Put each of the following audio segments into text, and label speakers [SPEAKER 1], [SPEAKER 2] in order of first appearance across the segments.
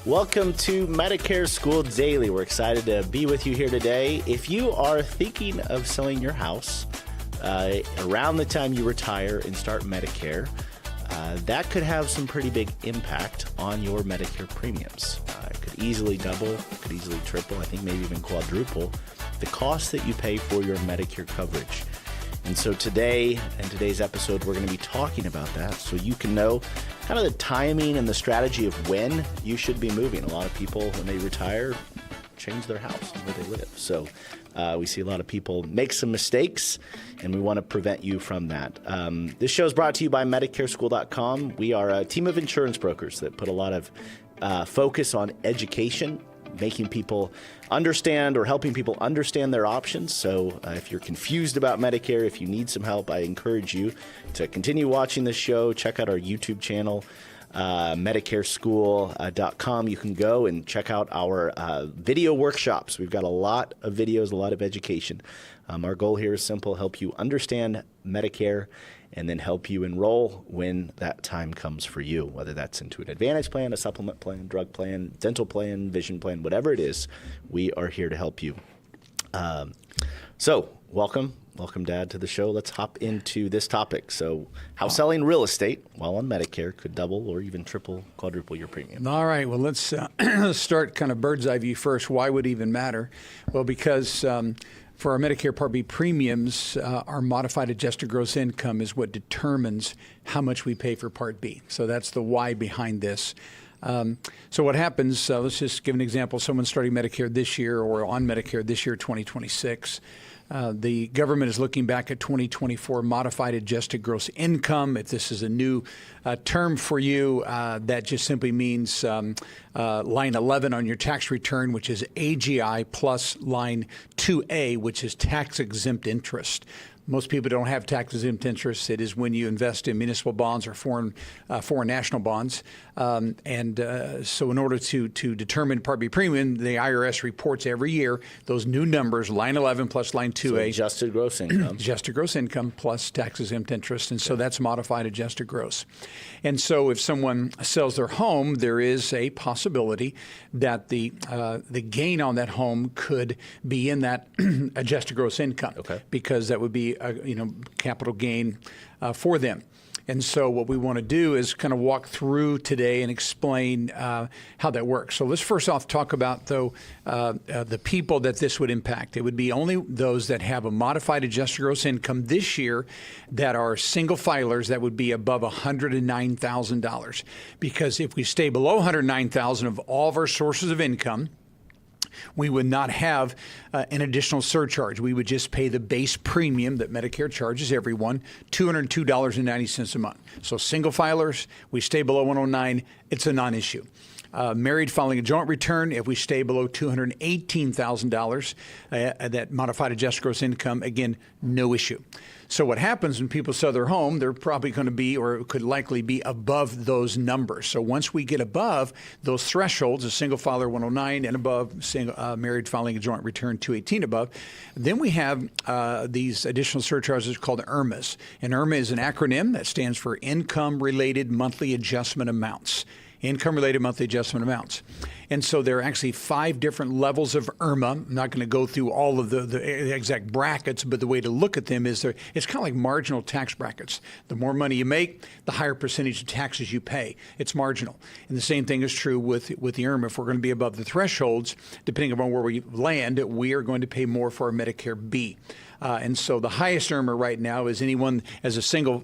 [SPEAKER 1] Welcome to Medicare School Daily. We're excited to be with you here today. If you are thinking of selling your house around the time you retire and start Medicare, that could have some pretty big impact on your Medicare premiums. It could easily double, could easily triple, I think maybe even quadruple the cost that you pay for your Medicare coverage. And so today, in today's episode, we're going to be talking about that so you can know kind of the timing and the strategy of when you should be moving. A lot of people, when they retire, change their house and where they live. So we see a lot of people make some mistakes, and we want to prevent you from that. This show is brought to you by MedicareSchool.com. We are a team of insurance brokers that put a lot of focus on education, making people understand or helping people understand their options. So if you're confused about Medicare, if you need some help, I encourage you to continue watching this show. Check out our YouTube channel, MedicareSchool.com. You can go and check out our video workshops. We've got a lot of videos, a lot of education. Our goal here is simple: help you understand Medicare and then help you enroll when that time comes for you, whether that's into an Advantage plan, a supplement plan, drug plan, dental plan, vision plan, whatever it is, we are here to help you. So welcome, Dad, to the show. Let's hop into this topic. So how selling real estate while on Medicare could double or even triple, quadruple your premium.
[SPEAKER 2] All right, well, let's start kind of bird's eye view first. Why would it even matter? Well, because for our Medicare Part B premiums, our modified adjusted gross income is what determines how much we pay for Part B. So that's the why behind this. So what happens, let's just give an example. Someone's starting Medicare this year or on Medicare this year, 2026. The government is looking back at 2024 modified adjusted gross income. If this is a new term for you, that just simply means line 11 on your tax return, which is AGI, plus line 2A, which is tax-exempt interest. Most people don't have tax-exempt interest. It is when you invest in municipal bonds or foreign national bonds. So in order to determine Part B premium, the IRS reports every year those new numbers, line 11 plus line 2A.
[SPEAKER 1] So adjusted gross income.
[SPEAKER 2] Adjusted gross income plus tax-exempt interest. And so that's modified adjusted gross. And so if someone sells their home, there is a possibility that the gain on that home could be in that adjusted gross income. Okay. Because that would be capital gain for them. And so what we want to do is kind of walk through today and explain how that works. So let's first off talk about, though, the people that this would impact. It would be only those that have a modified adjusted gross income this year that are single filers that would be above $109,000. Because if we stay below $109,000 of all of our sources of income, we would not have an additional surcharge. We would just pay the base premium that Medicare charges everyone, $202.90 a month. So single filers, we stay below 109, it's a non-issue. Married filing a joint return, if we stay below $218,000, that modified adjusted gross income, again, no issue. So what happens when people sell their home, they're probably going to be or could likely be above those numbers. So once we get above those thresholds, a single filer 109 and above, married filing a joint return 218 above, then we have these additional surcharges called IRMAs. And IRMA is an acronym that stands for Income-Related Monthly Adjustment Amounts. Income-related monthly adjustment amounts. And so there are actually 5 different levels of IRMA. I'm not going to go through all of the exact brackets, but the way to look at them is it's kind of like marginal tax brackets. The more money you make, the higher percentage of taxes you pay. It's marginal. And the same thing is true with the IRMA. If we're going to be above the thresholds, depending upon where we land, we are going to pay more for our Medicare B. And so the highest IRMA right now is anyone as a single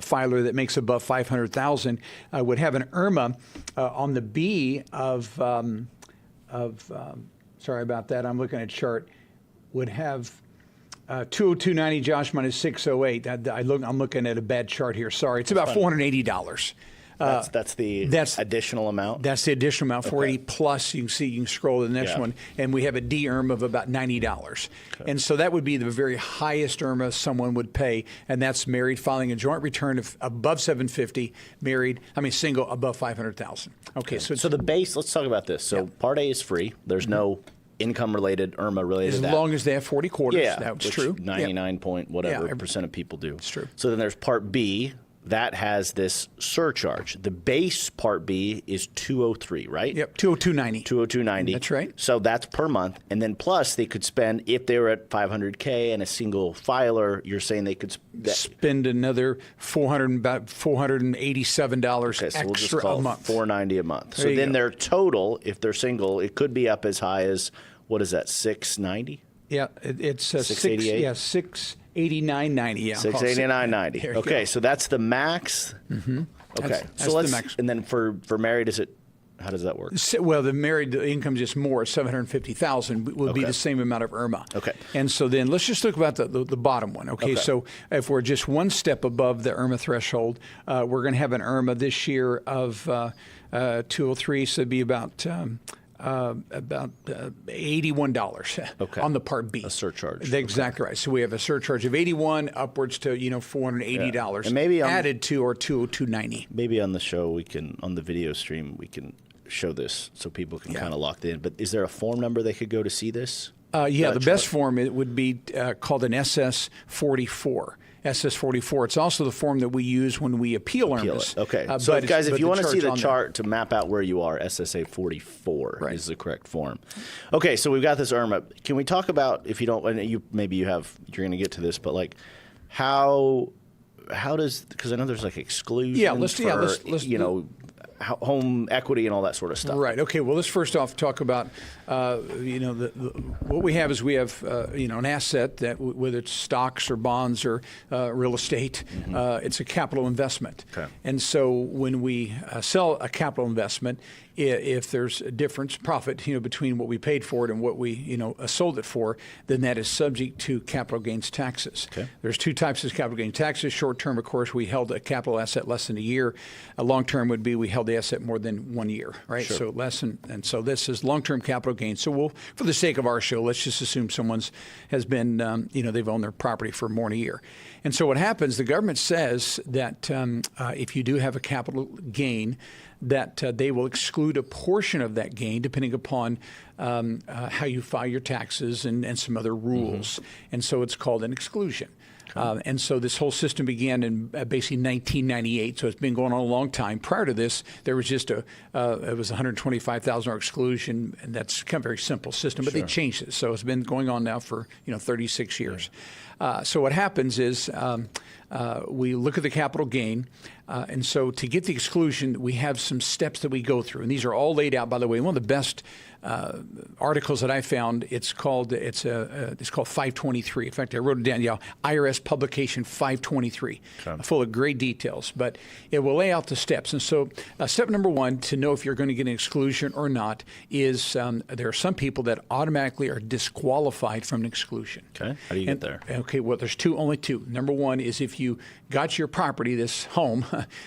[SPEAKER 2] filer that makes above $500,000 would have an IRMA on the B of sorry about that. I'm looking at a chart. Would have 202.90. Josh, mine is 608. I'm looking at a bad chart here. Sorry, it's about $480.
[SPEAKER 1] That's the additional amount?
[SPEAKER 2] That's the additional amount, 480 plus. You can scroll to the next one, and we have a D-IRM of about $90. Okay. And so that would be the very highest IRMA someone would pay, and that's married filing a joint return of above $750, single above $500,000. Okay,
[SPEAKER 1] so the base, let's talk about this. So Part A is free. There's no income-related, IRMA related to that.
[SPEAKER 2] As long as they have 40 quarters, that's true.
[SPEAKER 1] 99 point whatever percent of people do.
[SPEAKER 2] It's true.
[SPEAKER 1] So then there's Part B. that has this surcharge. The base Part B is $203, right?
[SPEAKER 2] Yep, $202.90.
[SPEAKER 1] $202.90.
[SPEAKER 2] That's right.
[SPEAKER 1] So that's per month. And then plus they could spend, if they were at $500K and a single filer, you're saying they could
[SPEAKER 2] spend another about $487
[SPEAKER 1] okay, so
[SPEAKER 2] extra
[SPEAKER 1] we'll just call
[SPEAKER 2] a month.
[SPEAKER 1] $490 a month.
[SPEAKER 2] There
[SPEAKER 1] So
[SPEAKER 2] you
[SPEAKER 1] then
[SPEAKER 2] go.
[SPEAKER 1] their total, if they're single, it could be up as high as, what is that, $690?
[SPEAKER 2] Yeah, it's
[SPEAKER 1] $688?
[SPEAKER 2] Yeah, $689.90. Yeah,
[SPEAKER 1] $689.90. Okay, so that's the max.
[SPEAKER 2] Mm-hmm.
[SPEAKER 1] Okay,
[SPEAKER 2] That's
[SPEAKER 1] so let's
[SPEAKER 2] the max.
[SPEAKER 1] and then for married, is it? How does that work?
[SPEAKER 2] Well, the married income just more, $750,000 would be
[SPEAKER 1] Okay.
[SPEAKER 2] the same amount of IRMA.
[SPEAKER 1] Okay.
[SPEAKER 2] And so then let's just talk about the bottom one. Okay. So if we're just one step above the IRMA threshold, we're going to have an IRMA this year of 203, so it'd be about $81 on the Part B.
[SPEAKER 1] A surcharge.
[SPEAKER 2] Exactly right. So we have a surcharge of $81 upwards to $480
[SPEAKER 1] And maybe
[SPEAKER 2] added to our $202.90.
[SPEAKER 1] Maybe on the show on the video stream we can show this so people can kind of lock in. But is there a form number they could go to see this?
[SPEAKER 2] The best form it would be called an SS44. SS44. It's also the form that we use when we appeal IRMAs.
[SPEAKER 1] Okay. So, guys, if you want to see the chart to map out where you are, SSA 44 is the correct form. Okay, so we've got this IRMA. Can we talk about, if you don't, and you're going to get to this, but like how does, because I know there's like exclusions for, home equity and all that sort of stuff.
[SPEAKER 2] Right. Okay. Well, let's first off talk about, what we have is we have, an asset that whether it's stocks or bonds or real estate, it's a capital investment.
[SPEAKER 1] Okay.
[SPEAKER 2] And so when we sell a capital investment, if there's a difference, profit, between what we paid for it and what we, sold it for, then that is subject to capital gains taxes. Okay. There's two types of capital gains taxes. Short term, of course, we held a capital asset less than a year. A long term would be we held the asset more than 1 year, right?
[SPEAKER 1] Sure.
[SPEAKER 2] So less and so this is long term capital gains. So we'll, for the sake of our show, let's just assume someone's has been, they've owned their property for more than a year. And so what happens, the government says that if you do have a capital gain, that they will exclude a portion of that gain depending upon how you file your taxes and some other rules. And so it's called an exclusion. And so this whole system began in basically 1998, so it's been going on a long time. Prior to this, there was just it was $125,000 exclusion, and that's kind of a very simple system, but they changed it. So it's been going on now for 36 years. So what happens is we look at the capital gain, and so to get the exclusion, we have some steps that we go through, and these are all laid out. By the way, one of the best articles that I found, it's called 523. In fact, I wrote it down. IRS publication 523, full of great details. But it will lay out the steps. And so, step number one to know if you're going to get an exclusion or not is there are some people that automatically are disqualified from an exclusion.
[SPEAKER 1] Okay. How do you get there?
[SPEAKER 2] Okay. Well, there's only two. Number one is if you got your property, this home,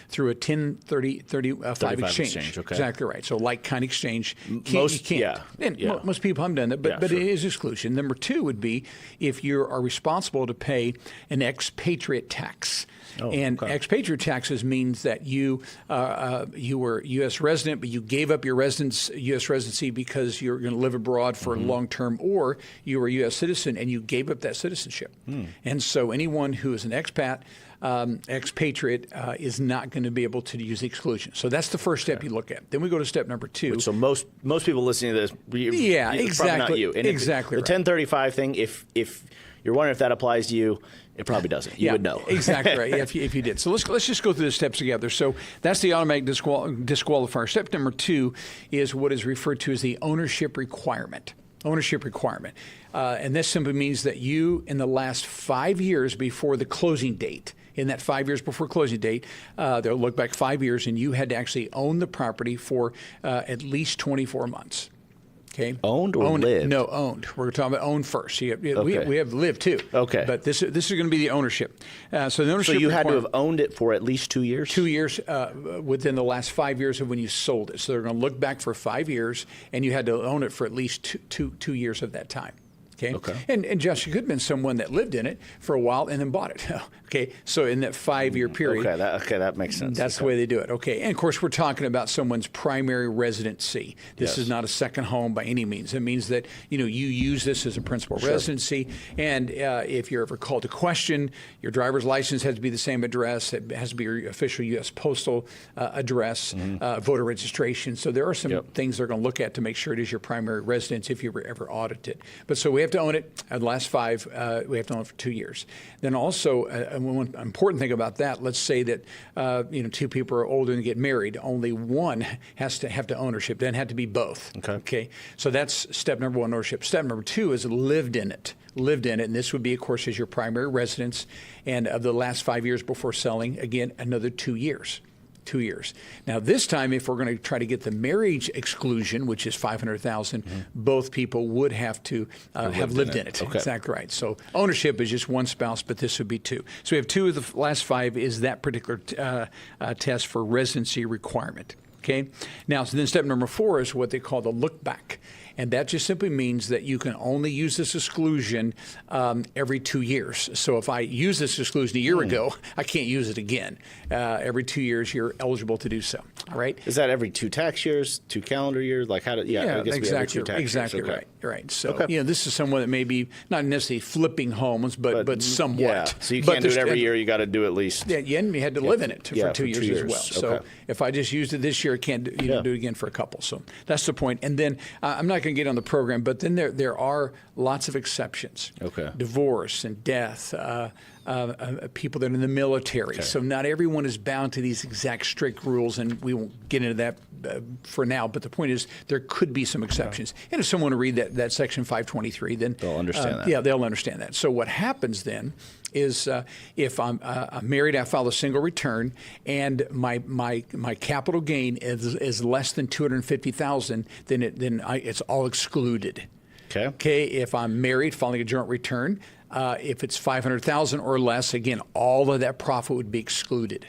[SPEAKER 2] through a 1035 exchange.
[SPEAKER 1] Okay.
[SPEAKER 2] Exactly right. So like kind of exchange. You can't. Most people haven't done that, but it is exclusion. Number two would be if you are responsible to pay an expatriate tax. Expatriate taxes means that you were U.S. resident, but you gave up your U.S. residency because you're going to live abroad for long term, or you were a U.S. citizen and you gave up that citizenship. And so anyone who is an expat, expatriate is not going to be able to use the exclusion. So that's the first step you look at. Then we go to step number two.
[SPEAKER 1] So most people listening to this,
[SPEAKER 2] exactly,
[SPEAKER 1] probably not you. And
[SPEAKER 2] exactly.
[SPEAKER 1] The 1035 thing, if you're wondering if that applies to you, it probably doesn't. You would know.
[SPEAKER 2] Exactly right. If you did. So let's just go through the steps together. So that's the automatic disqualifier. Step number two is what is referred to as the ownership requirement. And this simply means that you, in the last 5 years before the closing date, in that 5 years before closing date, they'll look back 5 years, and you had to actually own the property for at least 24 months. Okay.
[SPEAKER 1] Owned or lived?
[SPEAKER 2] No, owned. We're talking about owned first. We have lived too.
[SPEAKER 1] Okay.
[SPEAKER 2] But this is going to be the ownership. So the ownership.
[SPEAKER 1] So you had to have owned it for at least 2 years?
[SPEAKER 2] 2 years within the last 5 years of when you sold it. So they're going to look back for 5 years, and you had to own it for at least two years of that time. Okay. And Josh, it could have been someone that lived in it for a while and then bought it. Okay. So in that 5-year period.
[SPEAKER 1] That makes sense.
[SPEAKER 2] That's the way they do it. Okay. And of course, we're talking about someone's primary residency. This is not a second home by any means. It means that, you use this as a principal residency. And if you're ever called to question, your driver's license has to be the same address. It has to be your official U.S. postal address, voter registration. So there are some things they're going to look at to make sure it is your primary residence if you were ever audited. But so we have to own it. The last 5, we have to own it for 2 years. Then also, one important thing about that, let's say that 2 people are older and get married. Only one has to have ownership. Doesn't have to be both. Okay. So that's step number 1, ownership. Step number 2 is lived in it. And this would be, of course, as your primary residence. And of the last 5 years before selling, again, another 2 years. 2 years. Now, this time, if we're going to try to get the marriage exclusion, which is $500,000, both people would have to have lived in it. Exactly right. So ownership is just one spouse, but this would be 2. So we have 2 of the last 5 is that particular test for residency requirement. Okay. Now, so then step number 4 is what they call the look back. And that just simply means that you can only use this exclusion every 2 years. So if I use this exclusion a year ago, I can't use it again. Every 2 years, you're eligible to do so. All right.
[SPEAKER 1] Is that every 2 tax years, 2 calendar years? Like how do? I guess
[SPEAKER 2] exactly.
[SPEAKER 1] We have every 2 tax years.
[SPEAKER 2] Right. Right. So this is someone that may be not necessarily flipping homes, but somewhat.
[SPEAKER 1] Yeah. So you can't do it every year. You got to do at least.
[SPEAKER 2] Yeah. And you had to live in it for 2 years as well. So if I just used it this year, I can't do it again for a couple. So that's the point. And then I'm not going to get on the program, but then there are lots of exceptions.
[SPEAKER 1] Okay.
[SPEAKER 2] Divorce and death, people that are in the military. Okay. So not everyone is bound to these exact strict rules, and we won't get into that for now. But the point is there could be some exceptions. Okay. And if someone will read that section 523, then
[SPEAKER 1] they'll understand that.
[SPEAKER 2] Yeah, they'll understand that. So what happens then is if I'm married, I file a single return, and my capital gain is less than $250,000, then it's all excluded. Okay. If I'm married, filing a joint return, if it's $500,000 or less, again, all of that profit would be excluded.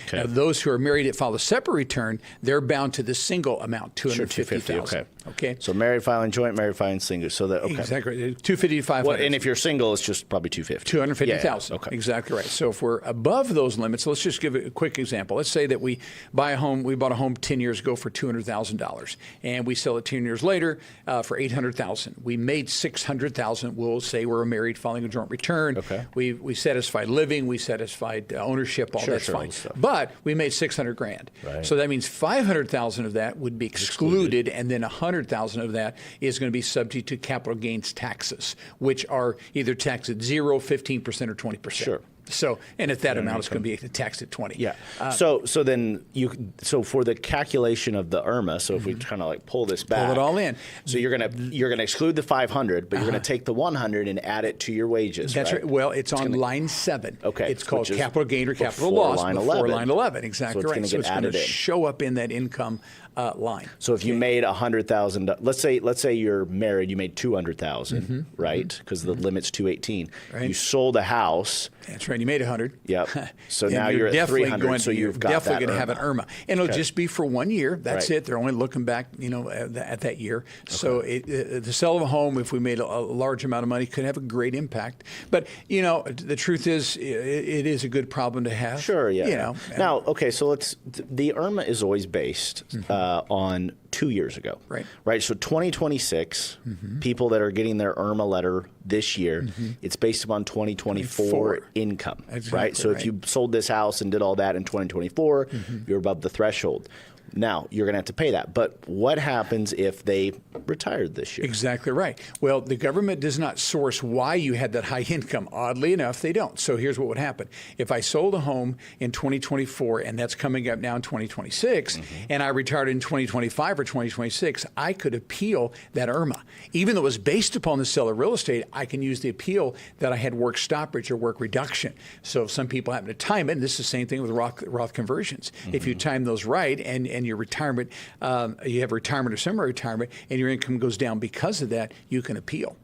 [SPEAKER 2] Okay. Now, those who are married that file a separate return, they're bound to the single amount, $250,000. Okay.
[SPEAKER 1] So married filing joint, married filing single. So that
[SPEAKER 2] exactly $250 to $500.
[SPEAKER 1] Well, and if you're single, it's just probably $250,000.
[SPEAKER 2] $250,000. Okay. Exactly right. So if we're above those limits, let's just give a quick example. Let's say that we bought a home 10 years ago for $200,000, and we sell it 10 years later for $800,000. We made $600,000. We'll say we're married filing a joint return.
[SPEAKER 1] Okay.
[SPEAKER 2] We satisfied living, we satisfied ownership. That's fine. But we made $600,000.
[SPEAKER 1] Right.
[SPEAKER 2] So that means $500,000 of that would be excluded, and then $100,000 of that is going to be subject to capital gains taxes, which are either taxed at 0, 15%, or 20%.
[SPEAKER 1] Sure.
[SPEAKER 2] So, and at that amount, it's going to be taxed at 20.
[SPEAKER 1] Yeah. So then so for the calculation of the IRMA, so if we kind of like pull this back,
[SPEAKER 2] pull it all in.
[SPEAKER 1] So you're gonna exclude the 500, but you're gonna take the 100 and add it to your wages.
[SPEAKER 2] That's right. Well, it's on line 7.
[SPEAKER 1] Okay.
[SPEAKER 2] It's called capital gain or capital loss before line 11. Exactly right. So it's going to show up in that income line.
[SPEAKER 1] So if you made $100,000, let's say you're married, you made $200,000, right? Because the limit's $218. Right. You sold a house.
[SPEAKER 2] That's right. You made $100.
[SPEAKER 1] Yep. So now you're at $300. So you've got
[SPEAKER 2] definitely going to have an IRMA, and it'll just be for 1 year. That's it. They're only looking back, at that year. Okay. So the sale of a home, if we made a large amount of money, could have a great impact. But the truth is, it is a good problem to have.
[SPEAKER 1] Sure. Yeah. Now, okay. So the IRMA is always based on 2 years ago. Right. So 2026, people that are getting their IRMA letter this year, it's based upon 2024 income. Exactly, right. So if you sold this house and did all that in 2024, you're above the threshold. Now, you're going to have to pay that. But what happens if they retired this year?
[SPEAKER 2] Exactly right. Well, the government does not source why you had that high income. Oddly enough, they don't. So here's what would happen. If I sold a home in 2024, and that's coming up now in 2026, and I retired in 2025 or 2026, I could appeal that IRMA. Even though it was based upon the sale of real estate, I can use the appeal that I had work stoppage or work reduction. So if some people happen to time it, and this is the same thing with Roth conversions. If you time those right and your retirement, you have retirement or semi-retirement, and your income goes down because of that, you can appeal.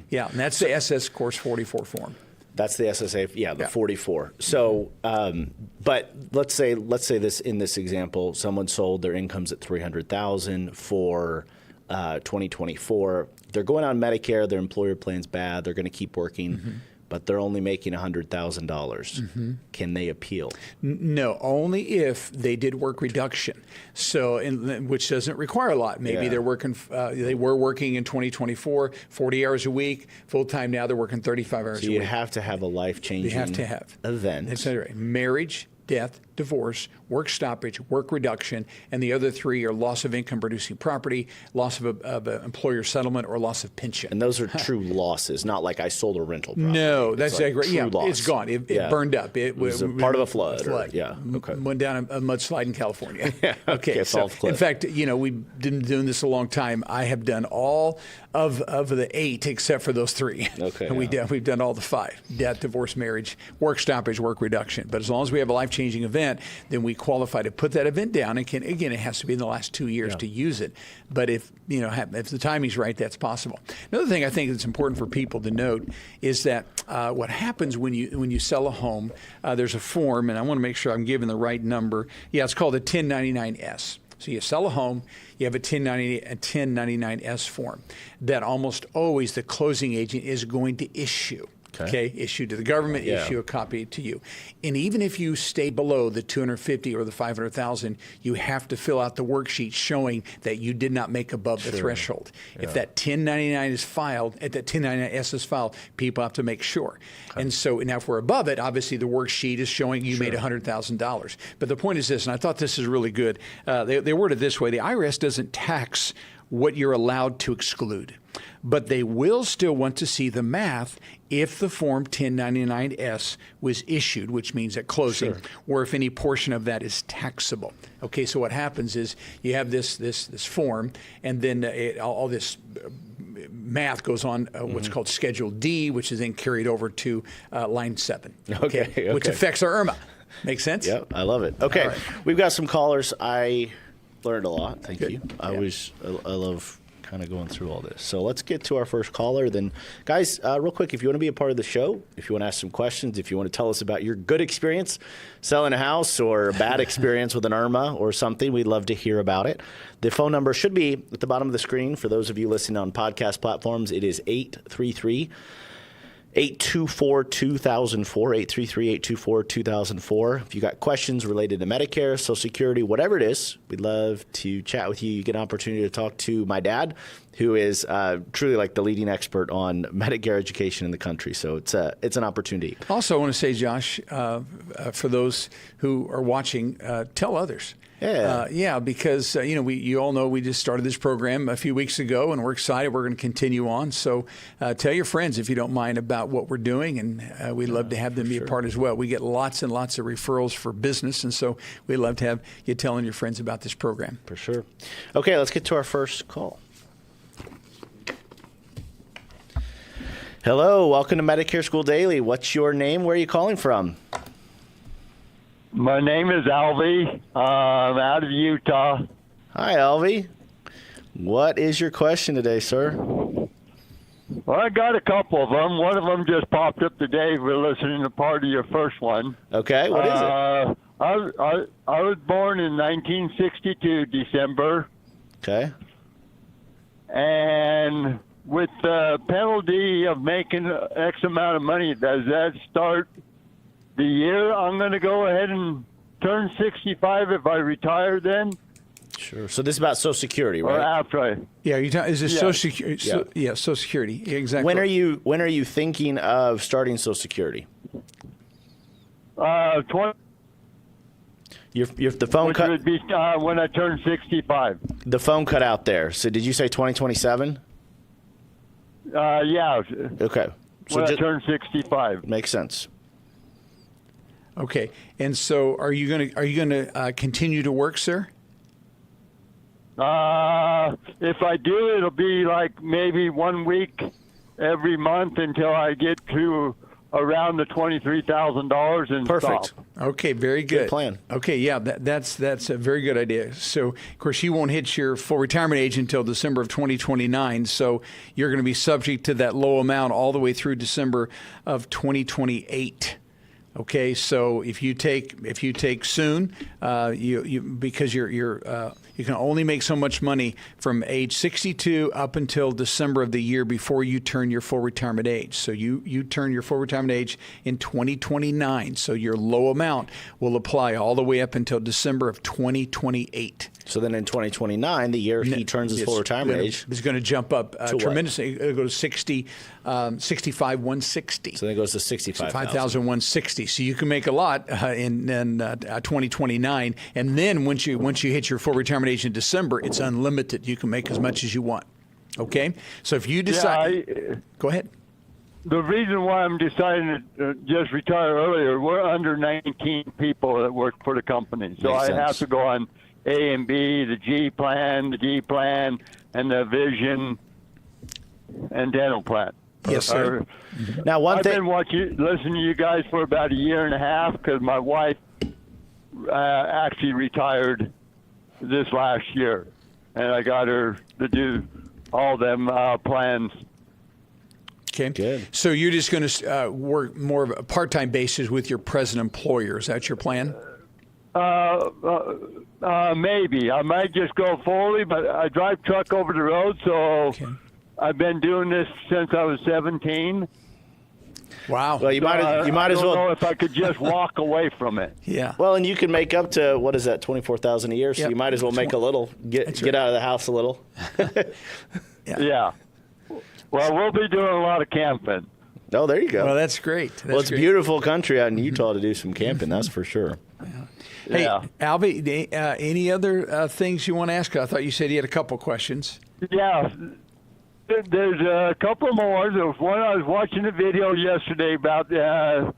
[SPEAKER 2] Yeah, and that's the SS Course 44 form.
[SPEAKER 1] That's the SSA, the 44. So, but let's say this in this example, someone sold their incomes at $300,000 for 2024. they're going on Medicare, their employer plan's bad, they're going to keep working, but they're only making $100,000. Can they appeal?
[SPEAKER 2] No, only if they did work reduction. So, which doesn't require a lot. Maybe they're working. They were working in 2024 40 hours a week, full time. Now they're working 35 hours a week.
[SPEAKER 1] You have to have a life-changing event.
[SPEAKER 2] That's right. Marriage, death, divorce, work stoppage, work reduction, and the other three are loss of income producing property, loss of an employer settlement, or loss of pension.
[SPEAKER 1] And those are true losses, not like I sold a rental property.
[SPEAKER 2] No, that's
[SPEAKER 1] like
[SPEAKER 2] exactly right. Yeah,
[SPEAKER 1] loss.
[SPEAKER 2] it's gone. It burned up.
[SPEAKER 1] It was a part of a flood. Okay.
[SPEAKER 2] Went down a mudslide in California.
[SPEAKER 1] Okay.
[SPEAKER 2] So, in fact, we've been doing this a long time. I have done all of the 8 except for those 3.
[SPEAKER 1] Okay.
[SPEAKER 2] And we've done all the 5: death, divorce, marriage, work stoppage, work reduction. But as long as we have a life-changing event, then we qualify to put that event down. And again, it has to be in the last 2 years to use it. But if the timing's right, that's possible. Another thing I think that's important for people to note is that what happens when you sell a home, there's a form, and I want to make sure I'm giving the right number. Yeah, it's called a 1099-S. So you sell a home, you have a 1099-S form that almost always the closing agent is going to issue. Okay, issue to the government, issue a copy to you. And even if you stay below the 250 or the 500,000, you have to fill out the worksheet showing that you did not make above the threshold. If that 1099 is filed, at that 1099-S is filed, people have to make sure. And so now if we're above it, obviously the worksheet is showing you made $100,000. But the point is this, and I thought this is really good. They word it this way: the IRS doesn't tax what you're allowed to exclude, but they will still want to see the math if the Form 1099-S was issued, which means at closing, or if any portion of that is taxable. Okay, so what happens is you have this form, and then all this math goes on what's called Schedule D, which is then carried over to line 7, which affects our IRMA. Make sense?
[SPEAKER 1] Yep, I love it. Okay, we've got some callers. I learned a lot. Thank you. I love kind of going through all this. So let's get to our first caller. Then, guys, real quick, if you want to be a part of the show, if you want to ask some questions, if you want to tell us about your good experience selling a house or a bad experience with an IRMA or something, we'd love to hear about it. The phone number should be at the bottom of the screen. For those of you listening on podcast platforms, it is 833-824-2004, 833-824-2004. If you got questions related to Medicare, Social Security, whatever it is, we'd love to chat with you. You get an opportunity to talk to my dad, who is truly like the leading expert on Medicare education in the country. So it's an opportunity.
[SPEAKER 2] Also, I want to say, Josh, for those who are watching, tell others. Because you all know we just started this program a few weeks ago, and we're excited. We're going to continue on. So tell your friends, if you don't mind, about what we're doing, and we'd love to have them be a part as well. We get lots and lots of referrals for business, and so we'd love to have you telling your friends about this program.
[SPEAKER 1] For sure. Okay, let's get to our first call. Hello, welcome to Medicare School Daily. What's your name? Where are you calling from?
[SPEAKER 3] My name is Alvy. I'm out of Utah.
[SPEAKER 1] Hi, Alvy. What is your question today, sir?
[SPEAKER 3] Well, I got a couple of them. One of them just popped up today. We're listening to part of your first one.
[SPEAKER 1] Okay, what is it?
[SPEAKER 3] I was born in 1962, December.
[SPEAKER 1] Okay.
[SPEAKER 3] And with the penalty of making X amount of money, does that start the year I'm going to go ahead and turn 65 if I retire then?
[SPEAKER 1] Sure. So this is about Social Security, right?
[SPEAKER 3] Or after I...
[SPEAKER 2] Yeah, is this Social Security? Social Security. Yeah, exactly.
[SPEAKER 1] When are you thinking of starting Social Security?
[SPEAKER 3] 20...
[SPEAKER 1] the phone
[SPEAKER 3] which
[SPEAKER 1] cut...
[SPEAKER 3] would be when I turn 65.
[SPEAKER 1] The phone cut out there. So did you say 2027?
[SPEAKER 3] Yeah.
[SPEAKER 1] Okay. So
[SPEAKER 3] when I turn 65.
[SPEAKER 1] Makes sense.
[SPEAKER 2] Okay, and so are you going to continue to work, sir?
[SPEAKER 3] If I do, it'll be like maybe 1 week every month until I get to around the $23,000 and
[SPEAKER 1] Perfect.
[SPEAKER 3] stop.
[SPEAKER 2] Okay, very good.
[SPEAKER 1] Good plan.
[SPEAKER 2] Okay, yeah, that's a very good idea. So, of course, you won't hit your full retirement age until December of 2029, so you're going to be subject to that low amount all the way through December of 2028. Okay, so if you take soon, because you can only make so much money from age 62 up until December of the year before you turn your full retirement age. So you turn your full retirement age in 2029. So your low amount will apply all the way up until December of 2028.
[SPEAKER 1] So then in 2029, the year he turns his full retirement age,
[SPEAKER 2] it's going to jump up tremendously. It'll go to 65,160.
[SPEAKER 1] So then it goes to 65,160.
[SPEAKER 2] So you can make a lot in 2029, and then once you hit your full retirement age in December, it's unlimited. You can make as much as you want. Okay, so if you decide, go ahead.
[SPEAKER 3] The reason why I'm deciding to just retire earlier, we're under 19 people that work for the company, so I have to go on A and B, the G plan, the D plan, and the vision and dental plan.
[SPEAKER 2] Yes, sir.
[SPEAKER 3] Now, I've been listening to you guys for about a year and a half because my wife actually retired this last year, and I got her to do all them plans.
[SPEAKER 2] Okay.
[SPEAKER 1] Good.
[SPEAKER 2] So you're just going to work more of a part-time basis with your present employer. Is that your plan?
[SPEAKER 3] Maybe. I might just go fully, but I drive truck over the road, so I've been doing this since I was 17.
[SPEAKER 2] Wow.
[SPEAKER 1] Well, you might as well.
[SPEAKER 3] I don't know if I could just walk away from it.
[SPEAKER 2] Yeah.
[SPEAKER 1] Well, and you can make up to, what is that, $24,000 a year? So you might as well make a little, get out of the house a little.
[SPEAKER 3] Yeah. Well, we'll be doing a lot of camping.
[SPEAKER 1] Oh, there you go.
[SPEAKER 2] Well, that's great.
[SPEAKER 1] It's beautiful country out in Utah to do some camping, that's for sure.
[SPEAKER 2] Hey, Albie, any other things you want to ask? I thought you said you had a couple questions.
[SPEAKER 3] Yeah. There's a couple more. There was one, I was watching a video yesterday about the